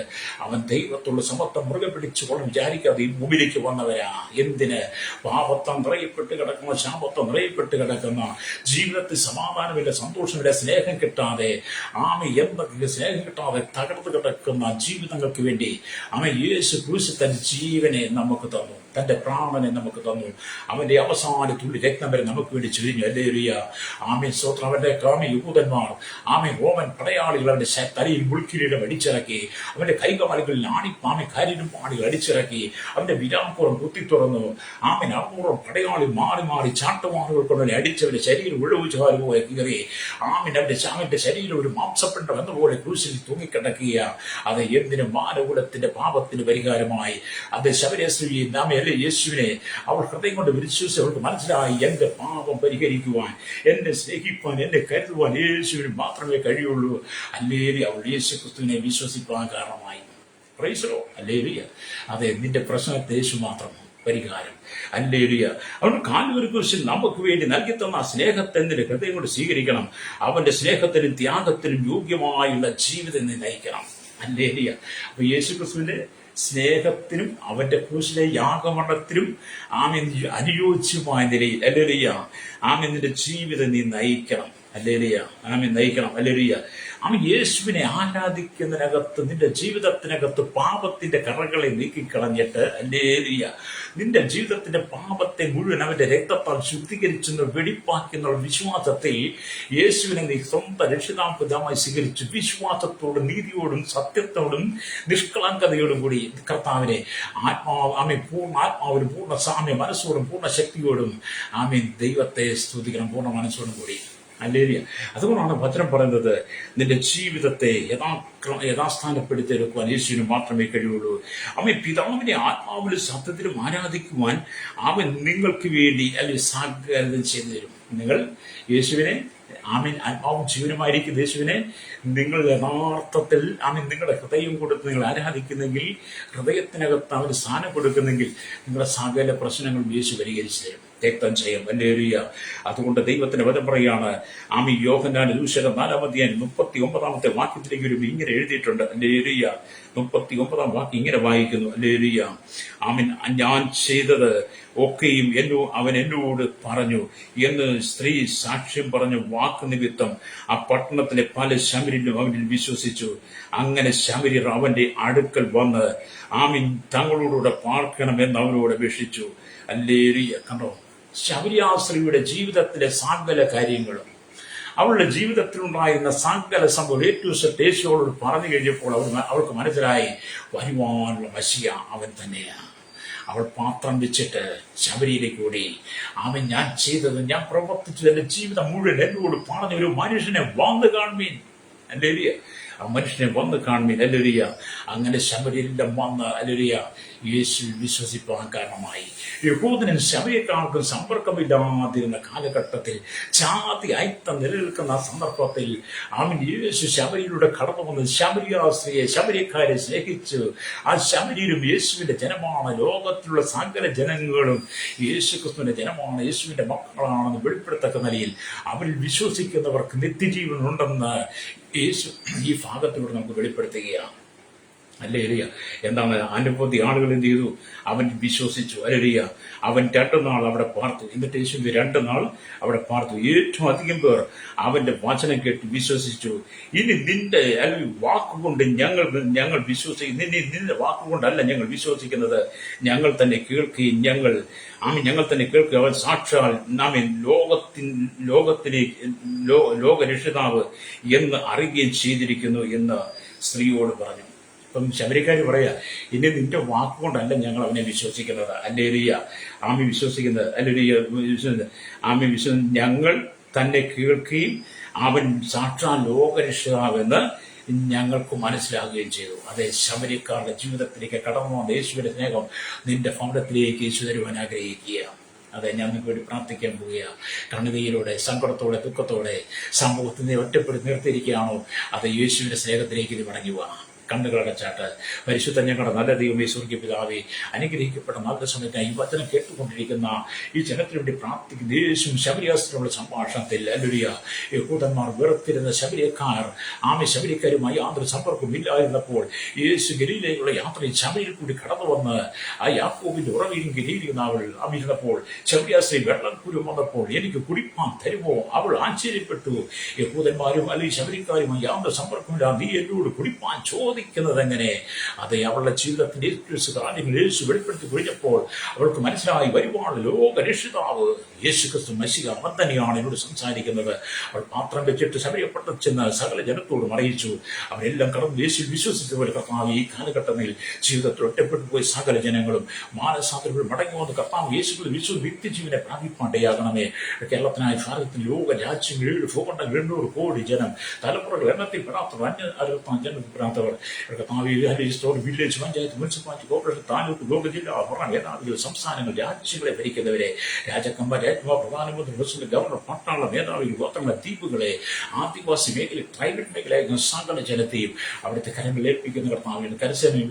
അവൻ ദൈവത്തോടുള്ള സമത്വം മുറുകെ പിടിച്ചുകൊള്ളാൻ വിചാരിക്കാതെ ഈ ഭൂമിയിലേക്ക് വന്നവരാ. എന്തിന്? പാപത്തം നിറയപ്പെട്ട് കിടക്കുന്ന, ശാപത്തം നിറയപ്പെട്ട് കിടക്കുന്ന, ജീവിതത്തിൽ സമാധാനമില്ല, സന്തോഷമില്ല, സ്നേഹം കിട്ടാതെ എന്തൊക്കെ സ്നേഹം കിട്ടാതെ തകർത്ത് കിടക്കുന്ന ജീവിതങ്ങൾക്ക് വേണ്ടി യേശു ക്രൂശിൽ തന്റെ ജീവനെ നമുക്ക് തന്നു, തന്റെ പ്രാണനെ നമുക്ക് തന്നു. അവന്റെ അവസാന തുള്ളി രക്തം വരെ നമുക്ക് വേണ്ടി ചൊരിഞ്ഞു. ഹല്ലേലൂയ. സ്തോത്രം. അവന്റെ യൂതന്മാർ റോമൻ പടയാളികൾ അവന്റെ തലയിൽ മുൾക്കിരീടം അടിച്ചിറക്കി, അവന്റെ കൈകാലുകളിൽ കരിനും പാണികൾ അടിച്ചിറക്കി, അവന്റെ വിരാപ്പുറം കുത്തി തുറന്നു. 600 പടയാളി മാറി മാറി ചാട്ടുമാറുകൾ കൊണ്ട് അടിച്ചവന്റെ ശരീരം ഒഴിവുചാലുപോലെ കീറി അവന്റെ ശരീരം ഒരു മാംസപ്പിണ്ടം എന്നപോലെ ക്രൂശിൽ തൂങ്ങിക്കിടക്കുക. അത് എന്തിനും മാനകുലത്തിന്റെ പാപത്തിന് പരിഹാരമായി. അത് ശബരിയസ്ത്രീയെ യേശുവിനെ അവൾ ഹൃദയം കൊണ്ട് വിശ്വസിച്ച് അവൾക്ക് മനസ്സിലായി, എന്റെ പാപം പരിഹരിക്കുവാൻ, എന്നെ സ്നേഹിപ്പാൻ, എന്നെ കരുതുവാൻ യേശുവിന് മാത്രമേ കഴിയുള്ളൂ. ഹല്ലേലൂയ. അവൾ യേശു ക്രിസ്തുവിനെ വിശ്വസിപ്പാൻ കാരണമായി. Praise the Lord. ഹല്ലേലൂയ. അതെ, നിന്റെ പ്രശ്നത്തെ യേശു മാത്രം പരിഹാരം. ഹല്ലേലൂയ. അവൻ കാൽവരി ക്രൂശിൽ നമുക്ക് വേണ്ടി നൽകി തന്ന സ്നേഹത്തെ നിന്റെ ഹൃദയം കൊണ്ട് സ്വീകരിക്കണം. അവന്റെ സ്നേഹത്തിനും ത്യാഗത്തിനും യോഗ്യമായുള്ള ജീവിതം നീ നയിക്കണം. ഹല്ലേലൂയ. അപ്പൊ യേശു ക്രിസ്തുവിന്റെ സ്നേഹത്തിനും അവന്റെ ക്രൂശിലെ യാഗമരണത്തിനും അനുയോജ്യമായ നിലയിൽ ഹല്ലേലൂയ നിന്റെ ജീവിതം നീ നയിക്കണം. ഹല്ലേലൂയ. നയിക്കണം. ഹല്ലേലൂയ. യേശുവിനെ ആരാധിക്കുന്നതിനകത്ത്, നിന്റെ ജീവിതത്തിനകത്ത് പാപത്തിന്റെ കറകളെ നീക്കിക്കളഞ്ഞിട്ട് ഹല്ലേലൂയ, നിന്റെ ജീവിതത്തിന്റെ പാപത്തെ മുഴുവൻ അവന്റെ രക്തത്താൽ ശുദ്ധീകരിച്ചെന്ന് വെടിപ്പാക്കുന്ന വിശ്വാസത്തിൽ യേശുവിനെ നീ സ്വന്തം രക്ഷിതാപിതാവായി സ്വീകരിച്ചു വിശ്വാസത്തോടും നീതിയോടും സത്യത്തോടും നിഷ്കളങ്കതയോടും കൂടി കർത്താവിനെ പൂർണ്ണ ആത്മാവിനും പൂർണ്ണ സാമ്യ മനസ്സോടും പൂർണ്ണ ശക്തിയോടും ദൈവത്തെ സ്തുതിക്കണം, പൂർണ്ണ മനസ്സോടും കൂടി. ഹല്ലേലൂയ. അതുകൊണ്ടാണ് വചനം പറയുന്നത്, നിന്റെ ജീവിതത്തെ യഥാസ്ഥാനപ്പെടുത്തിയെടുക്കുവാൻ യേശുവിന് മാത്രമേ കഴിയുള്ളൂ. പിതാവിനെ ആത്മാവിലും സത്യത്തിലും ആരാധിക്കുവാൻ അവൻ നിങ്ങൾക്ക് വേണ്ടി സകലം ചെയ്തു തരും. നിങ്ങൾ യേശുവിനെ ആത്മാവും ജീവനുമായിരിക്കും യേശുവിനെ നിങ്ങൾ യഥാർത്ഥത്തിൽ നിങ്ങളുടെ ഹൃദയം കൊടുത്ത് നിങ്ങൾ ആരാധിക്കുന്നെങ്കിൽ, ഹൃദയത്തിനകത്ത് അവന് സ്ഥാനം കൊടുക്കുന്നെങ്കിൽ, നിങ്ങളുടെ സകല പ്രശ്നങ്ങളും യേശു പരിഹരിച്ചു തരും, രക്തം ചെയ്യും. ഹല്ലേലൂയ. അതുകൊണ്ട് ദൈവത്തിന്റെ വചനം പറയാണ്, യോഹന്നാന്റെ സുവിശേഷം 4-ാം അധ്യായം 39-ാമത്തെ വാക്യത്തിലേക്ക് ഒരു ഇങ്ങനെ എഴുതിയിട്ടുണ്ട്. ഹല്ലേലൂയ. 39-ാം വാക്യം ഇങ്ങനെ വായിക്കുന്നു. ഹല്ലേലൂയ. ഞാൻ ചെയ്തത് ഒക്കെയും അവൻ എന്നോട് പറഞ്ഞു എന്ന് സ്ത്രീ സാക്ഷ്യം പറഞ്ഞ വാക്ക് നിമിത്തം ആ പട്ടണത്തിലെ പല ശമര്യരും അവനിൽ വിശ്വസിച്ചു. അങ്ങനെ ശമര്യർ അവന്റെ അടുക്കൽ വന്ന് തങ്ങളോടുകൂടെ പാർക്കണമെന്ന് അവനോട് അപേക്ഷിച്ചു. ഹല്ലേലൂയ. കണ്ടോ, ശമര്യാസ്ത്രീയുടെ ജീവിതത്തിലെ സകല കാര്യങ്ങളും, അവളുടെ ജീവിതത്തിലുണ്ടായിരുന്ന സകല സംഭവം യേശുവോട് പറഞ്ഞു കഴിഞ്ഞപ്പോൾ അവൾക്ക് മനസ്സിലായി, വരുവാനുള്ള മശിയ അവൻ തന്നെയാണ്. അവൾ പാത്രം വെച്ചിട്ട് ശബരിയിലേക്ക് ഓടി. ഞാൻ ചെയ്തത്, ഞാൻ പ്രവർത്തിച്ചത്, എന്റെ ജീവിതം മുഴുവൻ എന്നോട് പറഞ്ഞ ഒരു മനുഷ്യനെ വന്ന് കാണുവീൻ. അല്ലേലിയ. ആ മനുഷ്യനെ വന്ന് കാണുമീൻ, അല്ലേലിയ. അങ്ങനെ ശമര്യന്റെ വന്ന്, അല്ലേലിയ, യേശു വിശ്വസിപ്പാൻ കാരണമായി. യഹൂദനും ശമര്യക്കാർക്കും സമ്പർക്കമില്ലാതിരുന്ന കാലഘട്ടത്തിൽ, ജാതി ഐക്യം നിലനിൽക്കുന്ന സന്ദർഭത്തിൽ അവൻ യേശു ശമര്യയിലൂടെ കടന്നു വന്ന് ശമര്യാസ്ത്രീയെ, ശമര്യക്കാരെ സ്നേഹിച്ചു. ആ ശമര്യരും യേശുവിന്റെ ജനമാണ്. ലോകത്തിലുള്ള സകല ജനങ്ങളും യേശു ക്രിസ്തുവിന്റെ ജനമാണ്, യേശുവിന്റെ മക്കളാണെന്ന് വെളിപ്പെടുത്തക്ക നിലയിൽ അവരിൽ വിശ്വസിക്കുന്നവർക്ക് നിത്യജീവൻ ഉണ്ടെന്ന് യേശു ഈ ഭാഗത്തിലൂടെ നമുക്ക് വെളിപ്പെടുത്തുകയാണ്. അല്ലേലിയ. എന്താണ് അനുഭൂതി? ആളുകൾ എന്ത് ചെയ്തു? അവൻ വിശ്വസിച്ചു. അല്ലേലിയ. അവൻ 2 നാൾ അവിടെ പാർത്തു. എന്നിട്ട് യേശുവിന്റെ 2 നാൾ അവിടെ പാർത്തു. ഏറ്റവും അധികം പേർ അവന്റെ വചനം കേട്ട് വിശ്വസിച്ചു. ഇനി നിന്റെ വാക്കുകൊണ്ട് ഞങ്ങൾ വിശ്വസിക്കും. നിന്റെ വാക്കുകൊണ്ടല്ല ഞങ്ങൾ വിശ്വസിക്കുന്നത്, ഞങ്ങൾ തന്നെ കേൾക്കുകയും ഞങ്ങൾ തന്നെ കേൾക്കുക. അവൻ സാക്ഷാൽ നാം ലോകരക്ഷിതാവ് എന്ന് അറിയുകയും ചെയ്തിരിക്കുന്നു എന്ന് സ്ത്രീയോട് പറഞ്ഞു. ഇപ്പം ശബരിക്കാര് പറയാ, ഇനി നിന്റെ വാക്കുകൊണ്ടല്ല ഞങ്ങൾ അവനെ വിശ്വസിക്കുന്നത്, അല്ലേലിയ. ആമി വിശ്വസിക്കുന്നത്, അല്ലേലിയ, ഞങ്ങൾ തന്നെ കേൾക്കുകയും അവൻ സാക്ഷാൽ ലോകരക്ഷിതാവെന്ന് ഞങ്ങൾക്ക് മനസ്സിലാകുകയും ചെയ്തു. അതേ, ശബരിക്കാരുടെ ജീവിതത്തിലേക്ക് കടന്നു വന്ന യേശുവിന്റെ സ്നേഹം നിന്റെ ഭവനത്തിലേക്ക് യേശു തരുവാൻ ആഗ്രഹിക്കുക. അതെ, ഞാൻ നിങ്ങൾക്ക് വേണ്ടി പ്രാർത്ഥിക്കാൻ പോവുകയാണ്. കണ്ണുനീരോടെ, സങ്കടത്തോടെ, ദുഃഖത്തോടെ സമൂഹത്തിനെ ഒറ്റപ്പെടുത്തി നിർത്തിയിരിക്കുകയാണോ? അത് യേശുവിന്റെ സ്നേഹത്തിലേക്ക് ഇത് മടങ്ങി പോവാം. കണ്ണുകളടച്ചാട്ട് പരിശുദ്ധ ഞങ്ങളുടെ നല്ല ദൈവമേ, സ്വർഗ്ഗീയ പിതാവേ, അനുഗ്രഹിക്കപ്പെട്ട നല്ല സമയത്ത് ഈ വചനം കേട്ടുകൊണ്ടിരിക്കുന്ന ഈ ജനത്തിന് വേണ്ടി പ്രാർത്ഥിക്കുന്ന യേശുവും ശബരിയാസ്ത്രീയുള്ള സംഭാഷണത്തിൽ, അല്ലേലൂയ, യഹൂദന്മാർ വെറുത്തിരുന്ന ശബരിയക്കാർ ശബരിക്കാരുമായി യാതൊരു സമ്പർക്കവും ഇല്ലായിരുന്നപ്പോൾ യേശു ഗലീലയിലുള്ള യാത്രയിൽ ശബരിയിൽ കൂടി കടന്നു വന്ന് ആ യാക്കോബിന്റെ ഉറവിലും ഗലീലിൽ അവൾ അമിരുന്നപ്പോൾ ശബരിയാസ്ത്രീ വെള്ളം കുരു വന്നപ്പോൾ എനിക്ക് കുടിപ്പാൻ തരുമോ? അവൾ ആശ്ചര്യപ്പെട്ടു. യഹൂദന്മാരും അല്ലെങ്കിൽ ശബരിക്കാരുമായി യാതൊരു സമ്പർക്കമില്ല, നീ എന്നോട് കുടിപ്പാൻ ചോദിക്കുന്നത് എങ്ങനെ? അതെ, അവളുടെ ജീവിതത്തിന്റെ കാര്യങ്ങൾ യേശു വെളിപ്പെടുത്തി കഴിഞ്ഞപ്പോൾ അവൾക്ക് മനസ്സിലായി, വരുവാണ് ലോകരക്ഷിതാവ് യേശു ക്രിസ്തു മശിഹ, അവൻ തന്നെയാണ് എന്നോട് സംസാരിക്കുന്നത്. അവൾ പാത്രം വെച്ചിട്ട് ശബരിയപ്പെട്ട ചെന്ന് സകല ജനത്തോടും അറിയിച്ചു. അവരെല്ലാം കടന്ന് യേശു വിശ്വസിച്ചവർ കർത്താവ് ഈ കാലഘട്ടത്തിൽ ജീവിതത്തിൽ ഒറ്റപ്പെട്ടു പോയി സകല ജനങ്ങളും മാനസാന്തരങ്ങൾ മടങ്ങി വന്ന് കർത്താവ് യേശു നിത്യജീവനെ പ്രാപിപ്പാണ്ടയാകണമേ. കേരളത്തിനായി ഭാരതത്തിൽ ലോക രാജ്യങ്ങൾ 700 കോടി ജനം, തലമുറകൾ എണ്ണത്തിൽ പെടാത്തവർ, ജനത്തിൽ പെടാത്തവർ, village, panchayat, municipality, corporation, taluk, ലോക ജില്ലാ ഭരണ മേധാവികൾ, സംസ്ഥാനങ്ങൾ, രാജ്യങ്ങളെ ഭരിക്കുന്നവരെ, രാജാക്കന്മാർ, പ്രധാനമന്ത്രി, പ്രസിഡന്റ്, ഗവർണർ, പട്ടാള മേധാവികൾ, ഗോത്രങ്ങളെ, ദ്വീപുകളെ, ആദിവാസി മേഖല, ട്രൈബൽ മേഖലയായിരുന്ന സകല ജനത്തെയും അവിടുത്തെ കരങ്ങളിൽ ഏൽപ്പിക്കുന്ന കർത്താവിന് കരസേനയും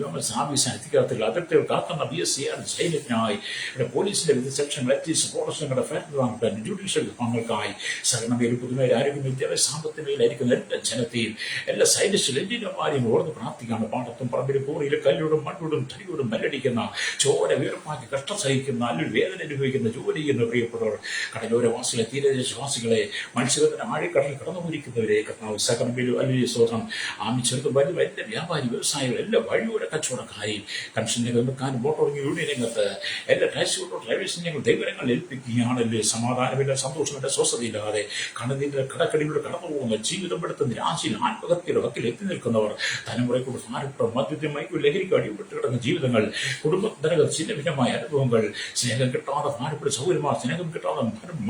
അധികാരത്തിൽ അതിർത്തികൾ കാക്കുന്ന BSCR സൈന്യത്തിനായി, ഇവിടെ പോലീസിന്റെ വിവിധ സെക്ഷനുകൾ, ഫോറസ്റ്റുകളുടെ ഫെഡറൽ ജുഡീഷ്യൽ വിഭാഗങ്ങൾക്കായി, സകലമേലും പുതുമയിൽ ആരോഗ്യം, വിദ്യാഭ്യാസ, സാമ്പത്തിക മേഖലയായിരിക്കുന്ന എല്ലാ ജനത്തെയും, എല്ലാ സൈനിക എഞ്ചിനീയർമാരെയും ഓർന്ന് പ്രാർത്ഥിക്കുകയാണ്. പാടത്തും പറമ്പിലും പൂറിയിലും കല്ലോടും മണ്ണോടും തടിയോടും മല്ലടിക്കുന്ന, ചോര വീർപ്പാക്കി കഷ്ടം സഹിക്കുന്ന, അല്ലെങ്കിൽ വേദന അനുഭവിക്കുന്ന, ജോലി ചെയ്യുന്ന പ്രിയപ്പെട്ടവർ, കടലോരവാസികളെ, തീരദേശവാസികളെ, മത്സ്യബന്ധന ആഴിക്കടലിൽ കടന്നുപോയിരിക്കുന്നവരെ കർത്താവ് സകലമേലും അല്ലെങ്കിൽ സ്വതന്ത്രം ചെറുതും വരും എല്ലാ വ്യാപാരി, വ്യവസായികൾ, എല്ലാ വഴിയോര കച്ചവടക്കാരെയും, കൺഷൻ രംഗക്കാരും, മോട്ടോറിംഗ് യൂണിയൻ രംഗത്ത് എല്ലാ ടാക്സി ഓട്ടോ ഡ്രൈവേഴ്സിനെ ഞങ്ങൾ ദൈവങ്ങൾ ഏൽപ്പിക്കുകയാണല്ലേ. സമാധാനമില്ല, സന്തോഷമില്ല, സ്വസ്ഥതയില്ലാതെ കണ്ണുനീരിന്റെ കടക്കടിയിലൂടെ കടന്നു പോകുന്ന, ജീവിതം എടുത്ത നിരാശയിൽ ആത്മഹത്യയുടെ വക്കിൽ എത്തി നിൽക്കുന്നവർ, തലമുറയ്ക്കൂടെ ഭാരപ്പെട്ട മദ്യത്തിനും ലഹരിക്ക് അടിപ്പെട്ട് കിടന്ന ജീവിതങ്ങൾ, കുടുംബത്തിനകം ചിന്ന ഭിന്നമായ അനുഭവങ്ങൾ, സ്നേഹം കിട്ടാതെ ഭാരപ്പെട്ട സൗകര്യമാർ, സ്നേഹം കിട്ടാതെ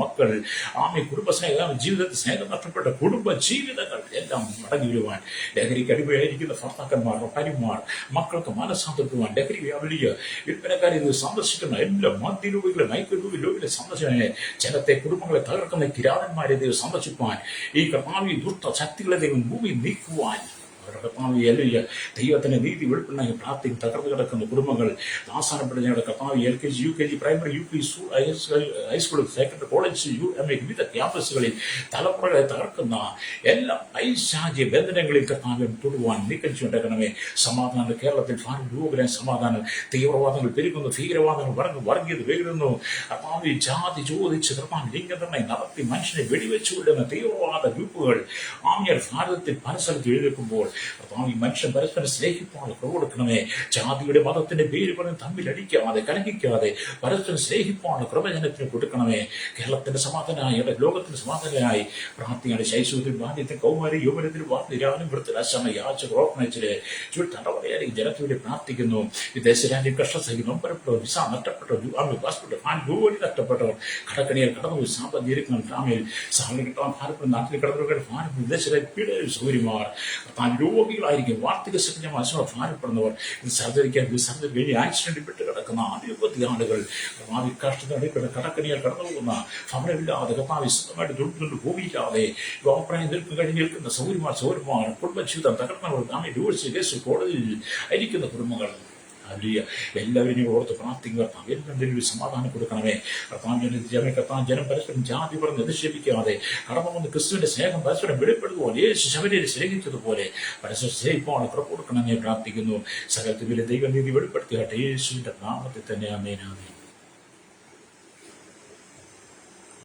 മക്കൾ, കുടുംബസ്നേഹം, ജീവിതത്തിൽ സ്നേഹം നഷ്ടപ്പെട്ട കുടുംബ ജീവിതങ്ങൾ എല്ലാം മടങ്ങി വരുവാൻ, ലഹരിക്ക് അടിമയായിരിക്കുന്ന ഭർത്താക്കന്മാർ, ഭാര്യമാർ, മക്കൾക്ക് മനസ്സാന്തരപ്പെടുവാൻ, ലഹരി വ്യാപരിക വിൽപ്പനക്കാരെ സന്ദർശിക്കുന്ന എല്ലാ മദ്യരൂപികളെ, മയക്കുരൂപിലെ സന്ദർശനെ, ജനത്തെ, കുടുംബങ്ങളെ തകർക്കുന്ന കിരാതന്മാരെ ദൈവം സന്ദർശിപ്പാൻ, ഈ കർത്താവി ദുഷ്ട ശക്തികളെ ദൈവം ഭൂമി നീക്കുവാൻ, ദൈവത്തിന്റെ നീതി വെളിപ്പെടുന്ന പ്രാർത്ഥിക്കും. തകർന്നു കിടക്കുന്ന കുടുംബങ്ങൾ, ആസാനപ്പെട്ട ഞങ്ങളുടെ കർത്താവ് LKG, UKG, primary, UP, high school, secondary, college, വിവിധ ക്യാമ്പസുകളിൽ തലമുറകളെ തകർക്കുന്ന എല്ലാ പൈശാചിക ബന്ധനങ്ങളിൽ കർത്താവ് തൊടുവാൻ നീക്കം ചെയ്യണമേ. സമാധാനം കേരളത്തിൽ ഭാരതൂപര സമാധാനം, തീവ്രവാദങ്ങൾ പെരുകുന്നു, ഭീകരവാദങ്ങൾ വർഗീയത വേകുന്നു, കർത്താവ് ജാതി ചോദിച്ച് കർത്താവ് ലിംഗനിർണ്ണയം നടത്തി മനുഷ്യനെ വെടിവെച്ചു വിടുന്ന തീവ്രവാദ ഗ്രൂപ്പുകൾ ഭാരതത്തിൽ പല സ്ഥലത്ത് എഴുതിക്കുമ്പോൾ കർത്താവ് ഈ മനുഷ്യൻ പരസ്പരം സ്നേഹിപ്പാണ് കൃപ കൊടുക്കണമേ. ജാതിയുടെ മതത്തിന്റെ പേര് പറഞ്ഞ് തമ്മിലടിക്കാതെ കലഹിക്കാതെ പരസ്പരം സ്നേഹിപ്പാണ് കൃപജനത്തിന് കൊടുക്കണമേ. കേരളത്തിന്റെ സമാധാനമായി ലോകത്തിന്റെ സമാധാനമായി പ്രാർത്ഥിയാണ്. ശൈശവത്തിൽ ബാല്യത്തിൽ കൗമാരി യുവനത്തിൽ വാർത്തരാനും വൃത്തിരശമ യാചക ഓർമ്മച്ചില് തടവറയായി ജനത്തോടെ പ്രാർത്ഥിക്കുന്നു. വിദേശ രാജ്യം കഷ്ടം സഹിക്കുന്നു. പരപ്പെട്ടവർ വിസ നഷ്ടപ്പെട്ടവർ പാസ്പോർട്ട് ജോലി നഷ്ടപ്പെട്ടവർ കടക്കണിയിൽ കടന്നു സാമ്പത്തിക ഗ്രാമീण സാധനം കിട്ടാൻ ഭാരത നാട്ടിൽ കടന്നവരുടെ ഭാരം വിദേശരായി പീഡന സൗകര്യമാർ താൻ രോഗികളായിരിക്കും. വാർത്തക സജ്ജമായ ഭാരപ്പെടുന്നവർ ഇത് സർജറി കഴിഞ്ഞ് ആക്സിഡന്റിൽ പെട്ട് കിടക്കുന്ന അനവധി ആളുകൾ കർത്താവ് കഷ്ടത്തോടെ കടക്കണിയാൽ കടന്നു പോകുന്ന ഭവനമില്ലാതെ കർത്താവ് വിശദമായിട്ട് തൊഴിലുകൊണ്ട് ഭൂമിയില്ലാതെ അഭിപ്രായം നിൽക്കുന്ന സൗകര്യമാണ് കുടുംബജീവിതം തകർന്നവർ ഗ്രാമീण ഡിവോഴ്സ് കേസ് കോടതിയിൽ ആയിരിക്കുന്ന കുടുംബങ്ങൾ എല്ലാവരും ഓർത്ത് പ്രാർത്ഥിക്കുക. കർത്താവ് എന്തെങ്കിലും ഒരു സമാധാനം കൊടുക്കണമേ. കർത്താവ് ജനം പരസ്പരം ജാതി പറഞ്ഞ് നിക്ഷേപിക്കാതെ കടന്നു വന്ന് ക്രിസ്തുവിന്റെ സ്നേഹം പരസ്പരം വെളിപ്പെടുത്തുപോലെ യേശു ശബരിയെ സ്നേഹിച്ചതുപോലെ പരസ്പരം സ്നേഹിപ്പാണ് കൃപ കൊടുക്കണമെന്ന് പ്രാർത്ഥിക്കുന്നു. സകലത്തിൽ ദൈവനീതി വെളിപ്പെടുത്തിയാട്ടെ യേശുവിന്റെ നാമത്തിൽ തന്നെ ആമേൻ ആമേൻ.